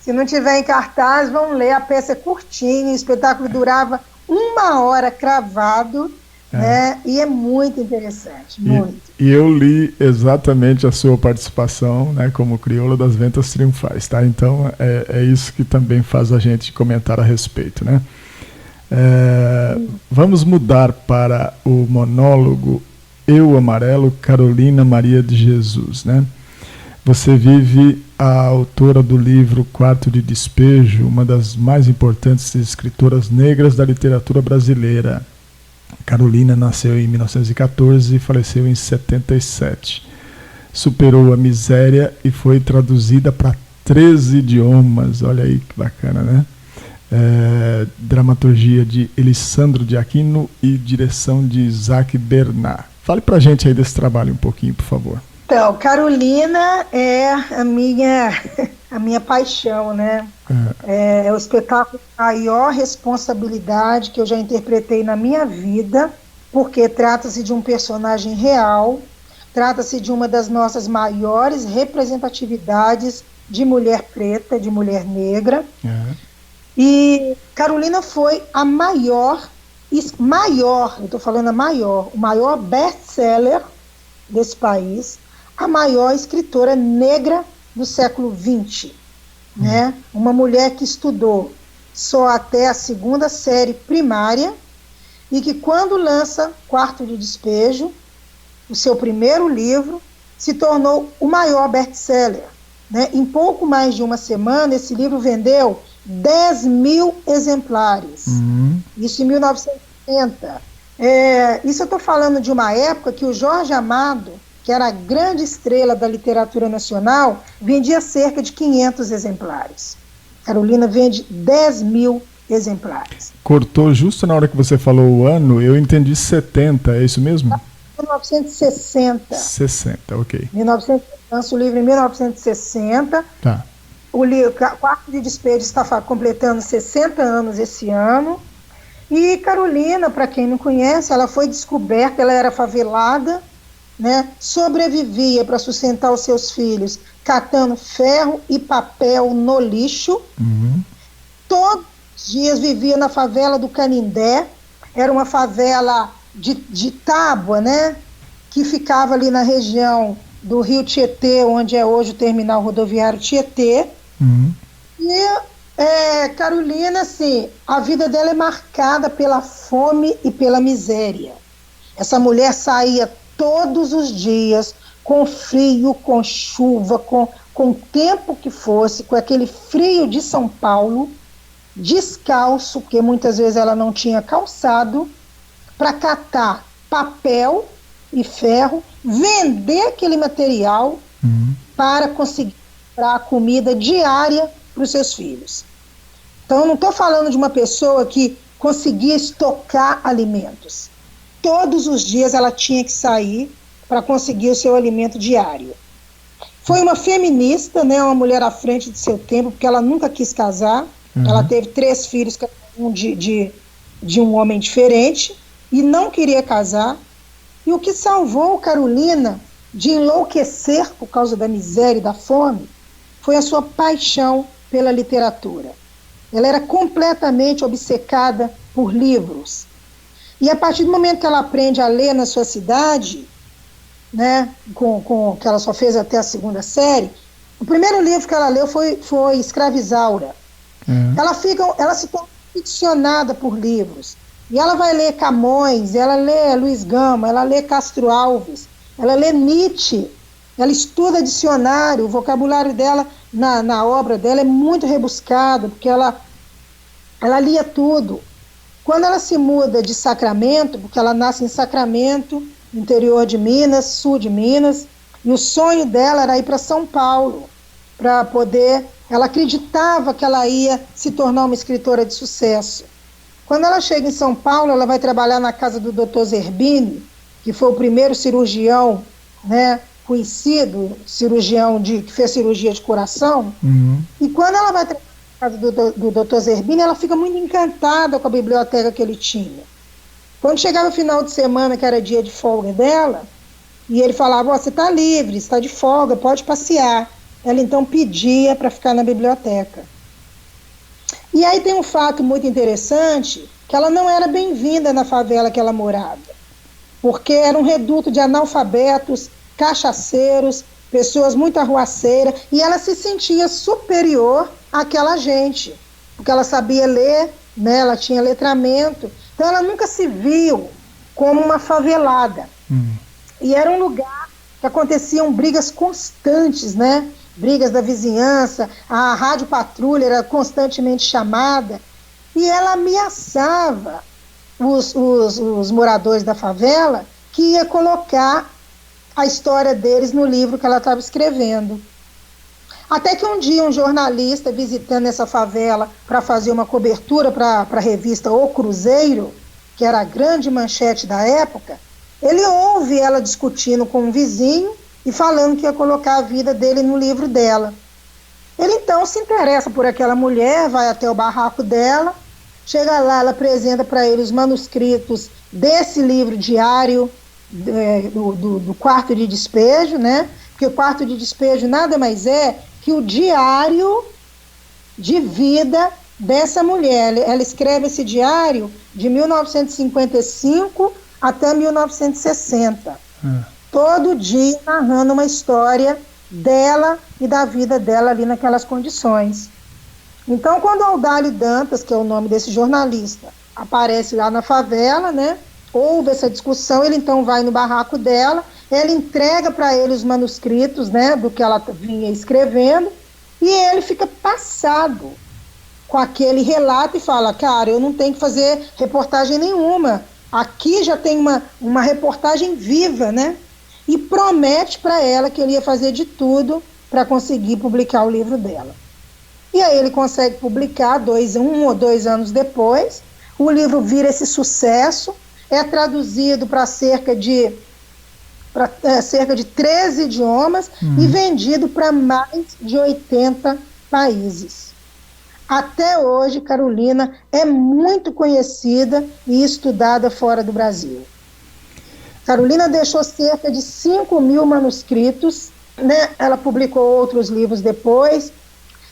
Se não tiver em cartaz, vão ler, a peça é curtinha, o espetáculo durava 1 hora cravado, né? E é muito interessante, muito. E eu li exatamente a sua participação, né, como Crioula das Ventas Triunfais, tá? Então é isso que também faz a gente comentar a respeito, né? Vamos mudar para o monólogo Eu Amarelo, Carolina Maria de Jesus, né? Você vive a autora do livro Quarto de Despejo, uma das mais importantes escritoras negras da literatura brasileira. Carolina nasceu em 1914 e faleceu em 77. Superou a miséria e foi traduzida para 13 idiomas. Olha aí que bacana, né? Dramaturgia de Elisandro de Aquino e direção de Isaac Bernard. Fale pra gente aí desse trabalho um pouquinho, por favor. Então, Carolina é a minha paixão, né? É o espetáculo de maior responsabilidade que eu já interpretei na minha vida, porque trata-se de um personagem real, trata-se de uma das nossas maiores representatividades de mulher preta, de mulher negra. E Carolina foi a maior, eu estou falando o maior best-seller desse país, a maior escritora negra do século XX, né? Uma mulher que estudou só até a 2ª série primária e que, quando lança Quarto de Despejo, o seu primeiro livro, se tornou o maior best-seller, né? Em pouco mais de uma semana, esse livro vendeu 10 mil exemplares. Isso em 1970. Isso eu estou falando de uma época que o Jorge Amado, que era a grande estrela da literatura nacional, vendia cerca de 500 exemplares. Carolina vende 10 mil exemplares. Cortou justo na hora que você falou o ano, eu entendi 70, é isso mesmo? 1960. 60, ok. 1900, lança o livro em 1960. Tá. O Quarto de Despejo está completando 60 anos esse ano. E Carolina, para quem não conhece, ela foi descoberta, ela era favelada, né? Sobrevivia para sustentar os seus filhos, catando ferro e papel no lixo. Todos os dias vivia na favela do Canindé. Era uma favela de tábua, né? Que ficava ali na região do Rio Tietê, onde é hoje o terminal rodoviário Tietê. E Carolina, assim, a vida dela é marcada pela fome e pela miséria. Essa mulher saía todos os dias, com frio, com chuva, com o tempo que fosse, com aquele frio de São Paulo, descalço, porque muitas vezes ela não tinha calçado, para catar papel e ferro, vender aquele material para conseguir comprar comida diária para os seus filhos. Então, eu não estou falando de uma pessoa que conseguia estocar alimentos. Todos os dias ela tinha que sair para conseguir o seu alimento diário. Foi uma feminista, né, uma mulher à frente de seu tempo, porque ela nunca quis casar. Ela teve 3 filhos, cada um de um homem diferente, e não queria casar. E o que salvou Carolina de enlouquecer por causa da miséria e da fome foi a sua paixão pela literatura. Ela era completamente obcecada por livros. E a partir do momento que ela aprende a ler na sua cidade, né, que ela só fez até a 2ª série, o primeiro livro que ela leu foi Escravizaura. Ela se torna ficcionada por livros. E ela vai ler Camões, ela lê Luiz Gama, ela lê Castro Alves, ela lê Nietzsche, ela estuda dicionário, o vocabulário dela na obra dela é muito rebuscado, porque ela lia tudo. Quando ela se muda de Sacramento, porque ela nasce em Sacramento, interior de Minas, sul de Minas, e o sonho dela era ir para São Paulo, para poder... Ela acreditava que ela ia se tornar uma escritora de sucesso. Quando ela chega em São Paulo, ela vai trabalhar na casa do Dr. Zerbini, que foi o primeiro cirurgião, né, conhecido, que fez cirurgia de coração. E quando ela vai trabalhar na casa do Dr. Zerbini, ela fica muito encantada com a biblioteca que ele tinha. Quando chegava o final de semana, que era dia de folga dela, e ele falava, você está livre, está de folga, pode passear. Ela então pedia para ficar na biblioteca. E aí tem um fato muito interessante, que ela não era bem-vinda na favela que ela morava, porque era um reduto de analfabetos, cachaceiros, pessoas muito arruaceiras, e ela se sentia superior àquela gente, porque ela sabia ler, né, ela tinha letramento, então ela nunca se viu como uma favelada. E era um lugar que aconteciam brigas constantes, né? Brigas da vizinhança, a rádio patrulha era constantemente chamada, e ela ameaçava os moradores da favela, que ia colocar a história deles no livro que ela estava escrevendo. Até que um dia um jornalista visitando essa favela para fazer uma cobertura para a revista O Cruzeiro, que era a grande manchete da época, ele ouve ela discutindo com um vizinho e falando que ia colocar a vida dele no livro dela. Ele então se interessa por aquela mulher, vai até o barraco dela, chega lá, ela apresenta para ele os manuscritos desse livro diário do Quarto de Despejo, né? Porque o Quarto de Despejo nada mais é que o diário de vida dessa mulher. Ela escreve esse diário de 1955 até 1960. Todo dia narrando uma história dela e da vida dela ali naquelas condições. Então, quando Audálio Dantas, que é o nome desse jornalista, aparece lá na favela, né, houve essa discussão, ele então vai no barraco dela, ela entrega para ele os manuscritos, né, do que ela vinha escrevendo, e ele fica passado com aquele relato e fala, cara, eu não tenho que fazer reportagem nenhuma, aqui já tem uma reportagem viva, né? E promete para ela que ele ia fazer de tudo para conseguir publicar o livro dela. E aí ele consegue publicar 1 ou 2 anos depois, o livro vira esse sucesso, é traduzido para cerca de para cerca de 13 idiomas e vendido para mais de 80 países. Até hoje, Carolina é muito conhecida e estudada fora do Brasil. Carolina deixou cerca de 5.000 manuscritos, né? Ela publicou outros livros depois.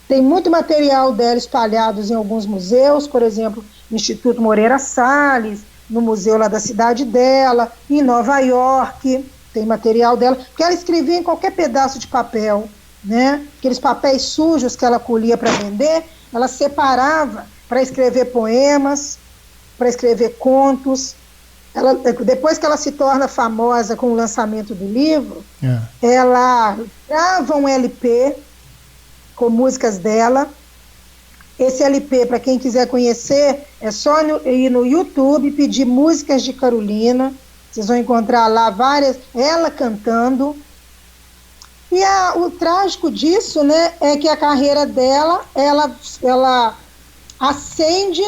Tem muito material dela espalhados em alguns museus, por exemplo, no Instituto Moreira Salles, no museu lá da cidade dela, em Nova York, tem material dela, porque ela escrevia em qualquer pedaço de papel, né? Aqueles papéis sujos que ela colhia para vender, ela separava para escrever poemas, para escrever contos. Ela, depois que ela se torna famosa com o lançamento do livro, ela grava um LP com músicas dela. Esse LP, para quem quiser conhecer, é só ir no YouTube, pedir Músicas de Carolina. Vocês vão encontrar lá várias, ela cantando. E o trágico disso, né, é que a carreira dela, ela ascende,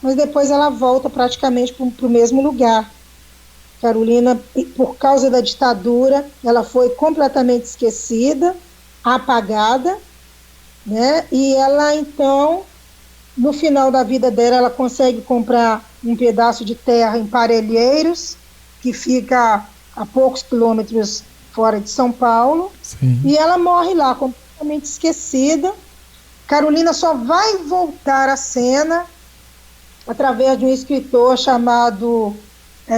mas depois ela volta praticamente para o mesmo lugar. Carolina, por causa da ditadura, ela foi completamente esquecida, apagada, né? E ela, então, no final da vida dela, ela consegue comprar um pedaço de terra em Parelheiros, que fica a poucos quilômetros fora de São Paulo. Sim. E ela morre lá, completamente esquecida. Carolina só vai voltar à cena através de um escritor chamado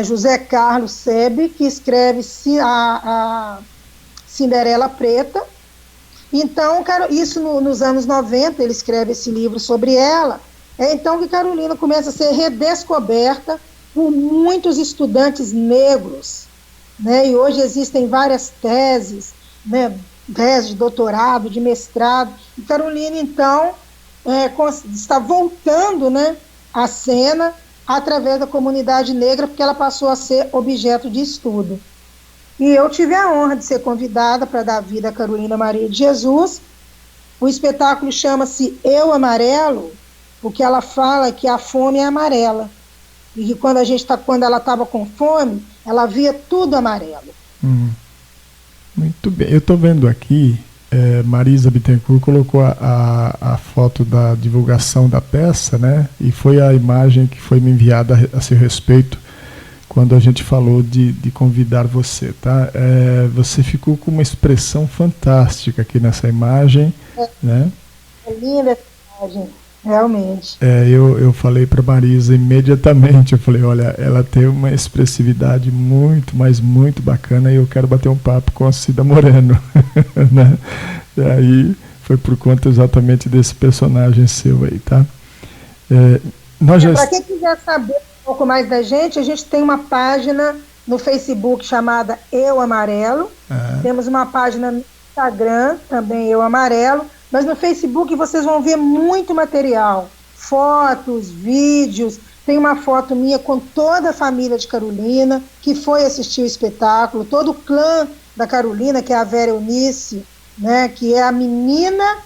José Carlos Sebe, que escreve a Cinderela Preta. Então, isso nos anos 90, ele escreve esse livro sobre ela. É então que Carolina começa a ser redescoberta por muitos estudantes negros, né? E hoje existem várias teses, né? Teses de doutorado, de mestrado. E Carolina, então, está voltando, né, à cena através da comunidade negra, porque ela passou a ser objeto de estudo. E eu tive a honra de ser convidada para dar vida a Carolina Maria de Jesus. O espetáculo chama-se Eu Amarelo, porque ela fala que a fome é amarela. E que quando ela estava com fome, ela via tudo amarelo. Muito bem. Eu estou vendo aqui, Marisa Bittencourt colocou a foto da divulgação da peça, né? E foi a imagem que foi me enviada a seu respeito quando a gente falou de convidar você, tá? Você ficou com uma expressão fantástica aqui nessa imagem, né? É linda essa imagem, realmente. Eu falei para Marisa imediatamente, eu falei, olha, ela tem uma expressividade muito, mas muito bacana e eu quero bater um papo com a Cida Moreno, né? E aí foi por conta exatamente desse personagem seu aí, tá? Para quem quiser saber um pouco mais da gente, a gente tem uma página no Facebook chamada Eu Amarelo, temos uma página no Instagram, também Eu Amarelo, mas no Facebook vocês vão ver muito material, fotos, vídeos. Tem uma foto minha com toda a família de Carolina, que foi assistir o espetáculo, todo o clã da Carolina, que é a Vera Eunice, né, que é a menina,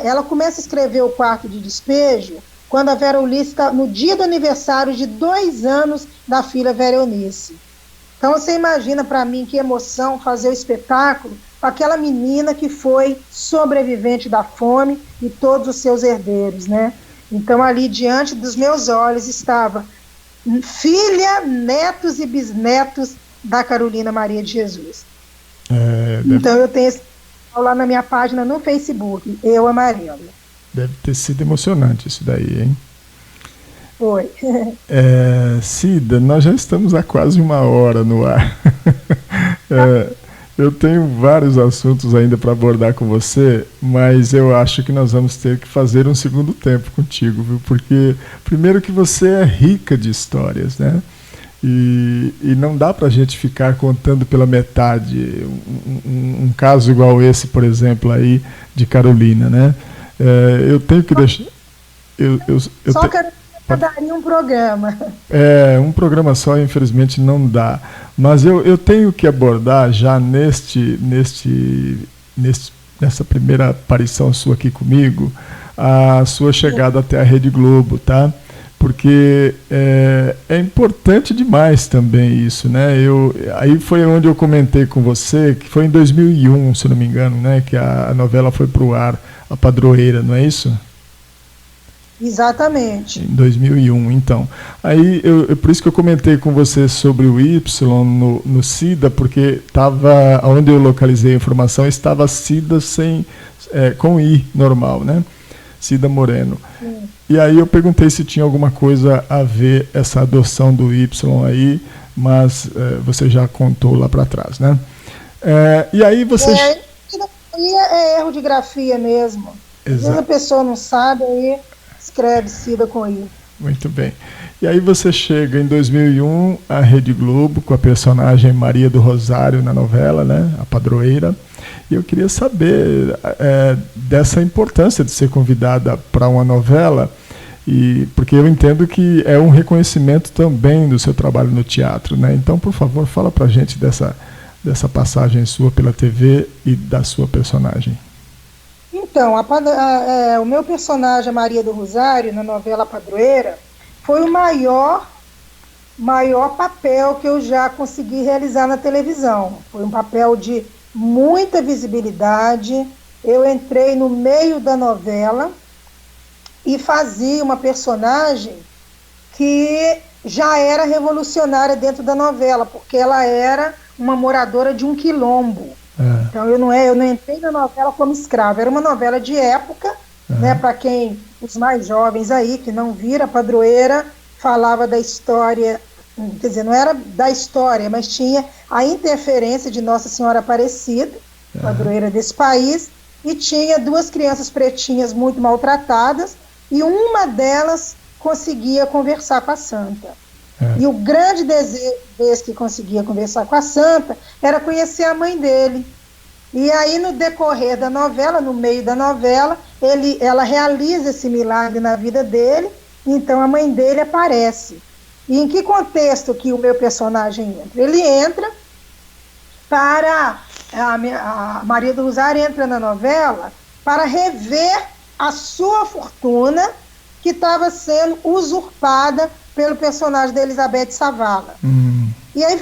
ela começa a escrever O Quarto de Despejo, quando a Vera Eunice está no dia do aniversário de 2 anos da filha Vera Eunice. Então você imagina para mim que emoção fazer o espetáculo com aquela menina que foi sobrevivente da fome e todos os seus herdeiros, né? Então ali diante dos meus olhos estava filha, netos e bisnetos da Carolina Maria de Jesus. Então eu tenho esse lá na minha página no Facebook, Eu Amarelo. Deve ter sido emocionante isso daí, hein? Foi. Cida, nós já estamos há quase 1 hora no ar. Eu tenho vários assuntos ainda para abordar com você, mas eu acho que nós vamos ter que fazer um segundo tempo contigo, viu? Porque, primeiro, que você é rica de histórias, né? E não dá para a gente ficar contando pela metade um caso igual esse, por exemplo, aí de Carolina, né? Eu tenho que deixar... Só Carolina daria um programa. Um programa só, infelizmente, não dá. Mas eu tenho que abordar já nessa primeira aparição sua aqui comigo, a sua chegada até a Rede Globo, tá? porque é importante demais também isso, né? Aí foi onde eu comentei com você, que foi em 2001, se não me engano, né? Que a novela foi para o ar, A Padroeira, não é isso? Exatamente. Em 2001, então. Aí, por isso que eu comentei com você sobre o Y no SIDA, porque estava, onde eu localizei a informação, estava SIDA com I normal, né? Cida Moreno. Sim. E aí eu perguntei se tinha alguma coisa a ver essa adoção do Y aí, mas você já contou lá para trás, né? E aí você... É erro de grafia mesmo. Exato. Às vezes a pessoa não sabe, aí escreve Cida com I. Muito bem. E aí você chega em 2001 à Rede Globo com a personagem Maria do Rosário na novela, né? A Padroeira. E eu queria saber dessa importância de ser convidada para uma novela, porque eu entendo que é um reconhecimento também do seu trabalho no teatro, né? Então, por favor, fala para a gente dessa passagem sua pela TV e da sua personagem. Então, o meu personagem, Maria do Rosário, na novela Padroeira, foi o maior papel que eu já consegui realizar na televisão. Foi um papel de muita visibilidade. Eu entrei no meio da novela e fazia uma personagem que já era revolucionária dentro da novela, porque ela era uma moradora de um quilombo. Então eu não entrei na novela como escrava, era uma novela de época, né, para os mais jovens aí que não viram, a Padroeira falava da história, quer dizer, não era da história, mas tinha a interferência de Nossa Senhora Aparecida, padroeira desse país, e tinha duas crianças pretinhas muito maltratadas, e uma delas conseguia conversar com a santa. E o grande desejo desse que conseguia conversar com a santa era conhecer a mãe dele. E aí, no decorrer da novela, no meio da novela, ela realiza esse milagre na vida dele, então a mãe dele aparece. E em que contexto que o meu personagem entra? Ele entra para... A Maria do Rosário entra na novela para rever a sua fortuna que estava sendo usurpada pelo personagem da Elizabeth Savala. E aí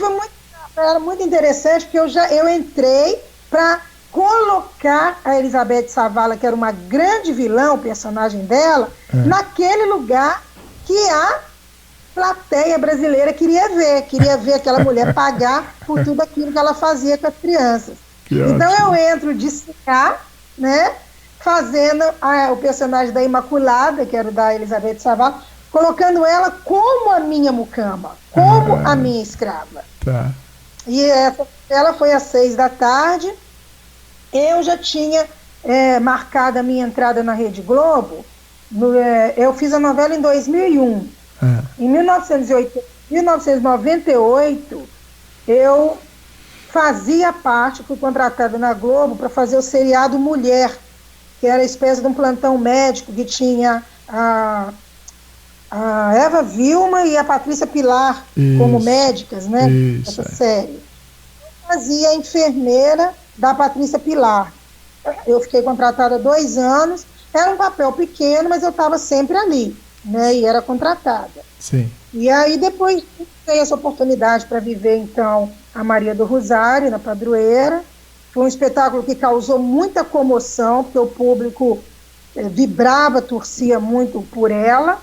era muito interessante, porque eu entrei para colocar a Elizabeth Savala, que era uma grande vilã, o personagem dela, naquele lugar que a plateia brasileira queria ver aquela mulher pagar por tudo aquilo que ela fazia com as crianças. Então eu entro de cá, né, fazendo o personagem da Imaculada, que era o da Elizabeth Savala, colocando ela como a minha mucama, como a minha escrava. Tá. E ela foi às 6h. Eu já tinha marcado a minha entrada na Rede Globo. Eu fiz a novela em 2001. Em 1998, eu fazia parte, fui contratada na Globo para fazer o seriado Mulher, que era a espécie de um plantão médico que tinha a Eva Vilma e a Patrícia Pilar como médicas, né? Essa série. Eu fazia a enfermeira da Patrícia Pilar. Eu fiquei contratada 2 anos, era um papel pequeno, mas eu estava sempre ali, né? E era contratada. Sim. E aí depois tive essa oportunidade para viver, então, a Maria do Rosário, na Padroeira. Foi um espetáculo que causou muita comoção, porque o público vibrava, torcia muito por ela.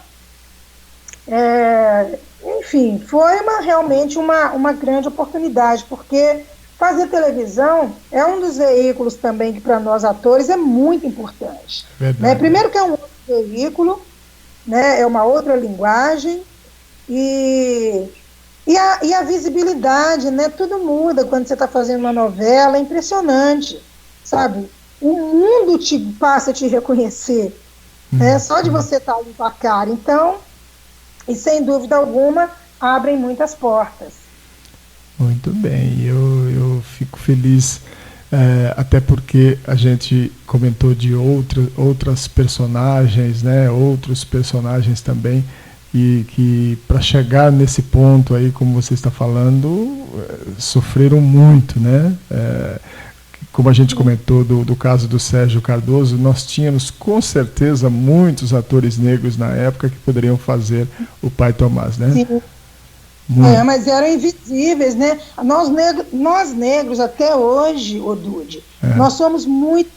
Enfim, foi realmente uma grande oportunidade, porque fazer televisão é um dos veículos também que para nós atores é muito importante. Né? Primeiro que é um outro veículo, né? É uma outra linguagem, e a visibilidade, né? Tudo muda quando você está fazendo uma novela, é impressionante, sabe? O mundo passa a te reconhecer, né? Só de você estar ali com a cara. Então, e sem dúvida alguma, abrem muitas portas. Muito bem, eu fico feliz, até porque a gente comentou de outras personagens, né, outros personagens também, e que para chegar nesse ponto aí, como você está falando, sofreram muito, né, como a gente comentou do caso do Sérgio Cardoso, nós tínhamos com certeza muitos atores negros na época que poderiam fazer o Pai Tomás, né? Sim. Mas eram invisíveis, né? Nós negros até hoje, Dude, nós somos muito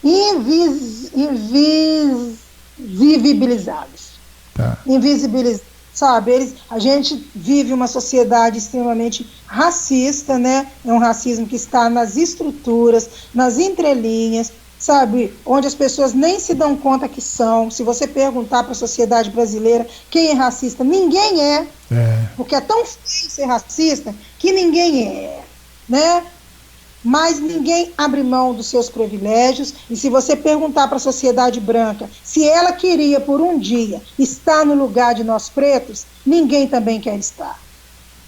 invisibilizados. Tá. Invisibilizados. Sabe, a gente vive uma sociedade extremamente racista, né? É um racismo que está nas estruturas, nas entrelinhas, sabe? Onde as pessoas nem se dão conta que são. Se você perguntar para a sociedade brasileira quem é racista, ninguém é. Porque é tão feio ser racista que ninguém é, né? Mas ninguém abre mão dos seus privilégios, e se você perguntar para a sociedade branca se ela queria por um dia estar no lugar de nós pretos, ninguém também quer estar.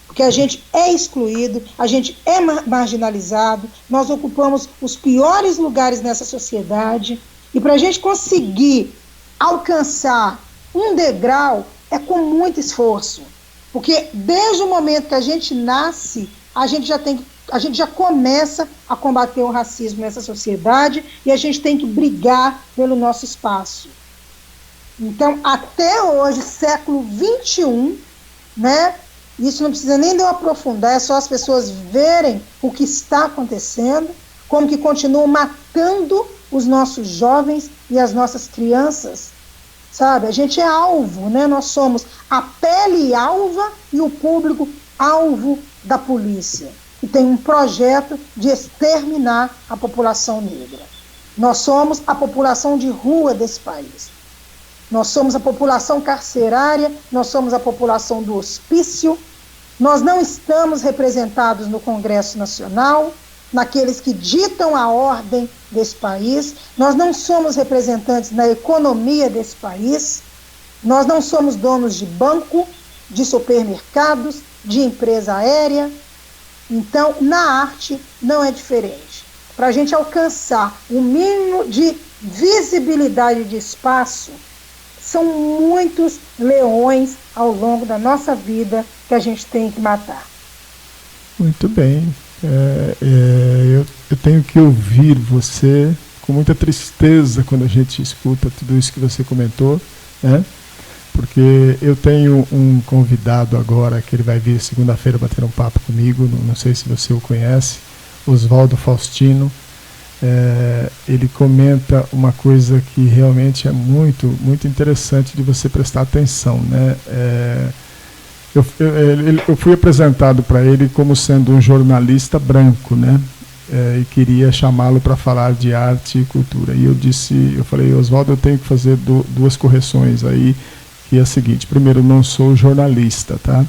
Porque a gente é excluído, a gente é marginalizado, nós ocupamos os piores lugares nessa sociedade, e para a gente conseguir alcançar um degrau é com muito esforço. Porque desde o momento que a gente nasce, a gente já começa a combater o racismo nessa sociedade, e a gente tem que brigar pelo nosso espaço. Então, até hoje, século XXI, né, isso não precisa nem de eu aprofundar, é só as pessoas verem o que está acontecendo, como que continuam matando os nossos jovens e as nossas crianças, sabe? A gente é alvo, né? Nós somos a pele alva e o público alvo da polícia, que tem um projeto de exterminar a população negra. Nós somos a população de rua desse país. Nós somos a população carcerária, nós somos a população do hospício. Nós não estamos representados no Congresso Nacional, naqueles que ditam a ordem desse país. Nós não somos representantes na economia desse país. Nós não somos donos de banco, de supermercados, de empresa aérea. Então, na arte, não é diferente. Para a gente alcançar o mínimo de visibilidade de espaço, são muitos leões ao longo da nossa vida que a gente tem que matar. Muito bem. Eu tenho que ouvir você com muita tristeza quando a gente escuta tudo isso que você comentou, né? Porque eu tenho um convidado agora, que ele vai vir segunda-feira bater um papo comigo, não sei se você o conhece, Oswaldo Faustino. Ele comenta uma coisa que realmente é muito, muito interessante de você prestar atenção, né? Eu fui apresentado para ele como sendo um jornalista branco, né? E queria chamá-lo para falar de arte e cultura. E eu falei, Oswaldo, eu tenho que fazer duas correções aí, que é a seguinte: primeiro, não sou jornalista, tá?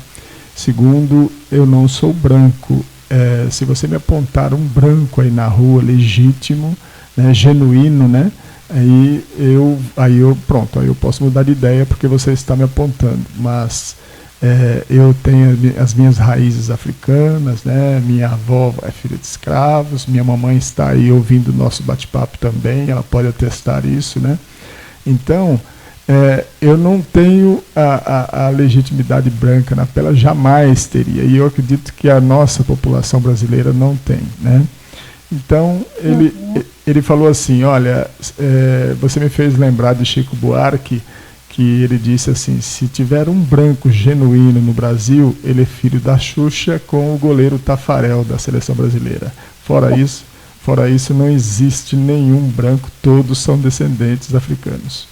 Segundo, eu não sou branco. Se você me apontar um branco aí na rua, legítimo, né, genuíno, né, aí eu posso mudar de ideia porque você está me apontando. Mas eu tenho as minhas raízes africanas, né, minha avó é filha de escravos, minha mamãe está aí ouvindo o nosso bate-papo também, ela pode atestar isso, né? Então, eu não tenho a legitimidade branca na pele, jamais teria, e eu acredito que a nossa população brasileira não tem, né? Então, ele falou assim, olha, você me fez lembrar de Chico Buarque, que ele disse assim, se tiver um branco genuíno no Brasil, ele é filho da Xuxa com o goleiro Tafarel da seleção brasileira. Fora isso não existe nenhum branco, todos são descendentes africanos.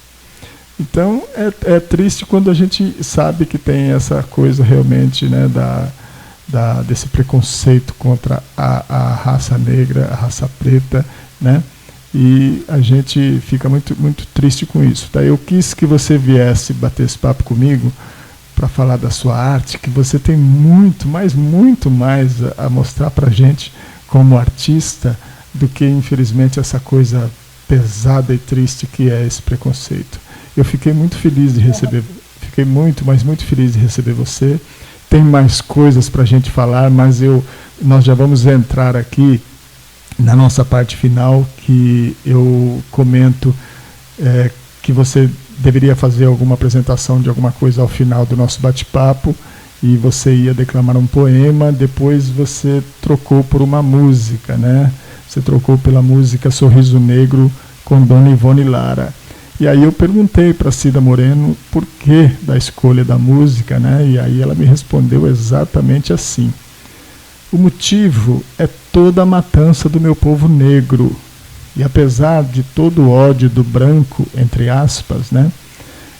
Então, é triste quando a gente sabe que tem essa coisa realmente, né, desse preconceito contra a raça negra, a raça preta, né? E a gente fica muito, muito triste com isso. Tá? Eu quis que você viesse bater esse papo comigo para falar da sua arte, que você tem muito mais a mostrar para a gente como artista do que, infelizmente, essa coisa pesada e triste que é esse preconceito. Eu fiquei muito feliz de receber, mas muito feliz de receber você. Tem mais coisas para a gente falar, mas nós já vamos entrar aqui na nossa parte final, que eu comento que você deveria fazer alguma apresentação de alguma coisa ao final do nosso bate-papo, e você ia declamar um poema, depois você trocou por uma música, né? Você trocou pela música Sorriso Negro com Dona Ivone Lara. E aí eu perguntei para Cida Moreno por que da escolha da música, né? E aí ela me respondeu exatamente assim: o motivo é toda a matança do meu povo negro. E apesar de todo o ódio do branco, entre aspas, né,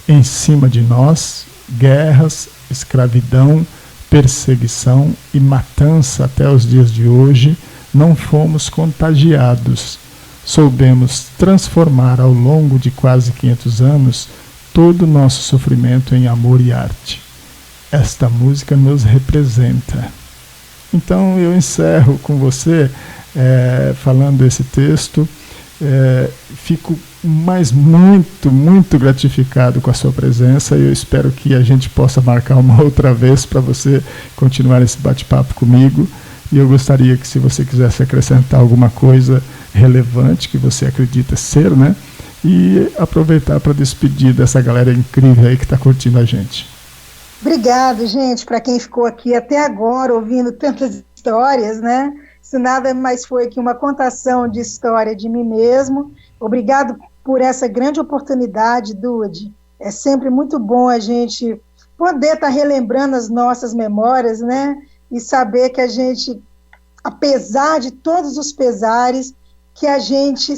em cima de nós, guerras, escravidão, perseguição e matança até os dias de hoje, não fomos contagiados. Soubemos transformar ao longo de quase 500 anos todo o nosso sofrimento em amor e arte. Esta música nos representa. Então eu encerro com você falando esse texto. Fico muito gratificado com a sua presença, e eu espero que a gente possa marcar uma outra vez para você continuar esse bate-papo comigo. E eu gostaria que, se você quisesse acrescentar alguma coisa relevante que você acredita ser, né, e aproveitar para despedir dessa galera incrível aí que está curtindo a gente. Obrigado, gente, para quem ficou aqui até agora ouvindo tantas histórias, né? Isso nada mais foi que uma contação de história de mim mesmo. Obrigado por essa grande oportunidade, Dude. É sempre muito bom a gente poder estar relembrando as nossas memórias, né? E saber que a gente, apesar de todos os pesares, que a gente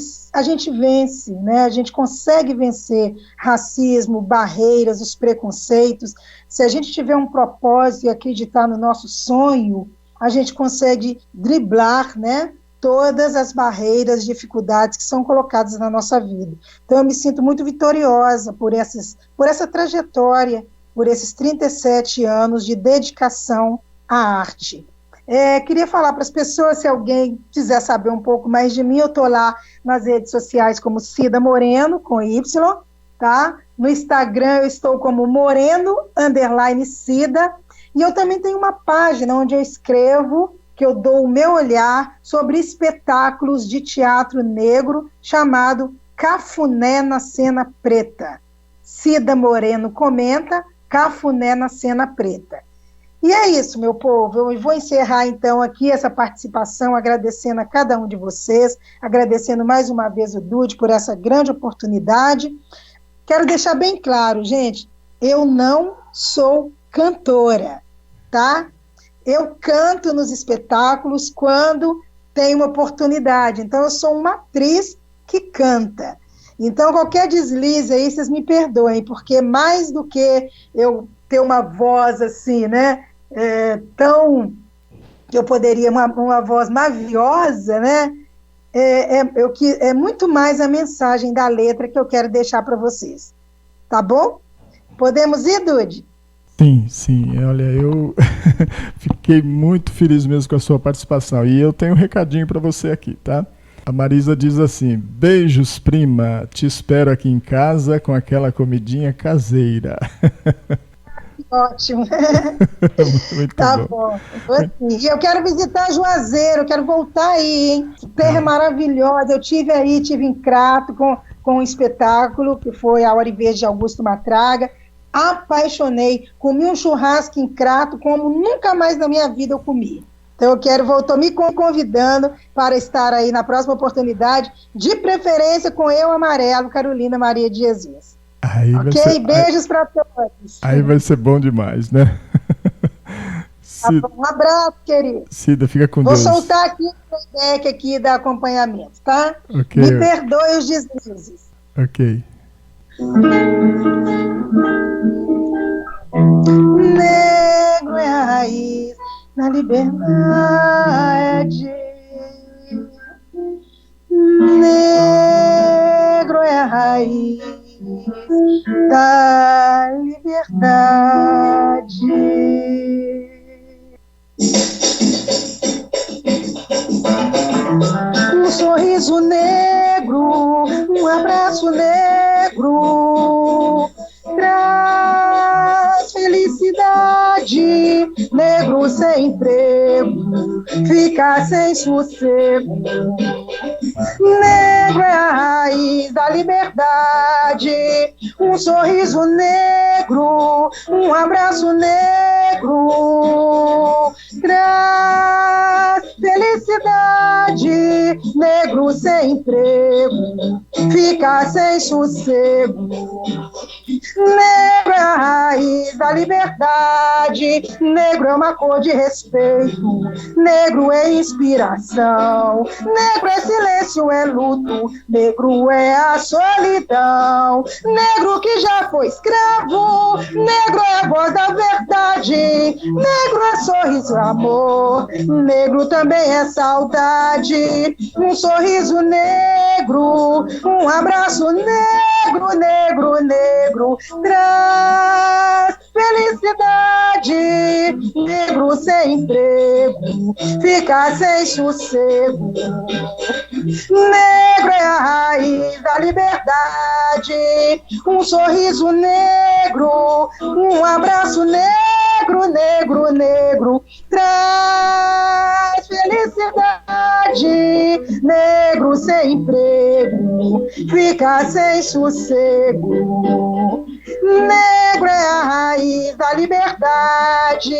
vence, né? A gente consegue vencer racismo, barreiras, os preconceitos. Se a gente tiver um propósito e acreditar no nosso sonho, a gente consegue driblar, né, todas as barreiras, dificuldades que são colocadas na nossa vida. Então eu me sinto muito vitoriosa por essa trajetória, por esses 37 anos de dedicação à arte. Queria falar para as pessoas, se alguém quiser saber um pouco mais de mim, eu estou lá nas redes sociais como Cida Moreno, com Y, tá? No Instagram eu estou como Moreno_Cida, e eu também tenho uma página onde eu escrevo, que eu dou o meu olhar sobre espetáculos de teatro negro, chamado Cafuné na Cena Preta. Cida Moreno comenta, Cafuné na Cena Preta. E é isso, meu povo. Eu vou encerrar, então, aqui essa participação, agradecendo a cada um de vocês, agradecendo mais uma vez o Dude por essa grande oportunidade. Quero deixar bem claro, gente, eu não sou cantora, tá? Eu canto nos espetáculos quando tenho uma oportunidade. Então, eu sou uma atriz que canta. Então, qualquer deslize aí, vocês me perdoem, porque mais do que eu ter uma voz assim, né, que eu poderia, uma voz maviosa, né, é muito mais a mensagem da letra que eu quero deixar para vocês. Tá bom? Podemos ir, Dude? Sim, olha, eu fiquei muito feliz mesmo com a sua participação, e eu tenho um recadinho para você aqui, tá? A Marisa diz assim: beijos, prima, te espero aqui em casa com aquela comidinha caseira. Ótimo. Muito tá bom. E eu quero visitar Juazeiro, eu quero voltar aí, hein? Terra maravilhosa. Eu tive em Crato com um espetáculo que foi A Hora e Vez de Augusto Matraga. Apaixonei, comi um churrasco em Crato como nunca mais na minha vida eu comi. Então eu estou me convidando para estar aí na próxima oportunidade, de preferência com Eu Amarelo, Carolina Maria de Jesus. Ok? Beijos para todos. Aí vai ser bom demais, né? Cida, um abraço, querido. Cida, fica com Deus. Vou soltar aqui o feedback aqui da acompanhamento, tá? Okay. Me perdoe os deslizes. Ok. Negro é a raiz na liberdade. Negro é a raiz da liberdade. Um sorriso negro, um abraço negro, traz felicidade. negro sem emprego, fica sem sossego. Negro é a raiz da liberdade, um sorriso negro, um abraço negro, traz felicidade. Negro sem emprego, fica sem sossego. Negro é a raiz da liberdade, negro é uma cor de respeito, negro é inspiração, negro é silêncio, é luto, negro é a solidão, negro que já foi escravo, negro é a voz da verdade, negro é sorriso, amor, negro também é saudade, um sorriso negro, um abraço negro, negro, negro, traz felicidade. Negro sem emprego, fica sem sossego. Negro é a raiz da liberdade, um sorriso negro, um abraço negro, negro, negro, traz felicidade. Negro sem emprego, fica sem sossego. Negro é a raiz da liberdade,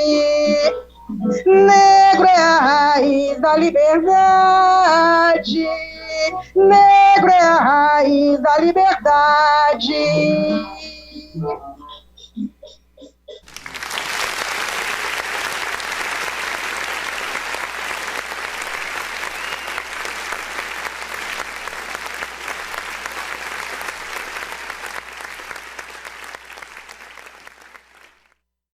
negro é a raiz da liberdade, negro é a raiz da liberdade.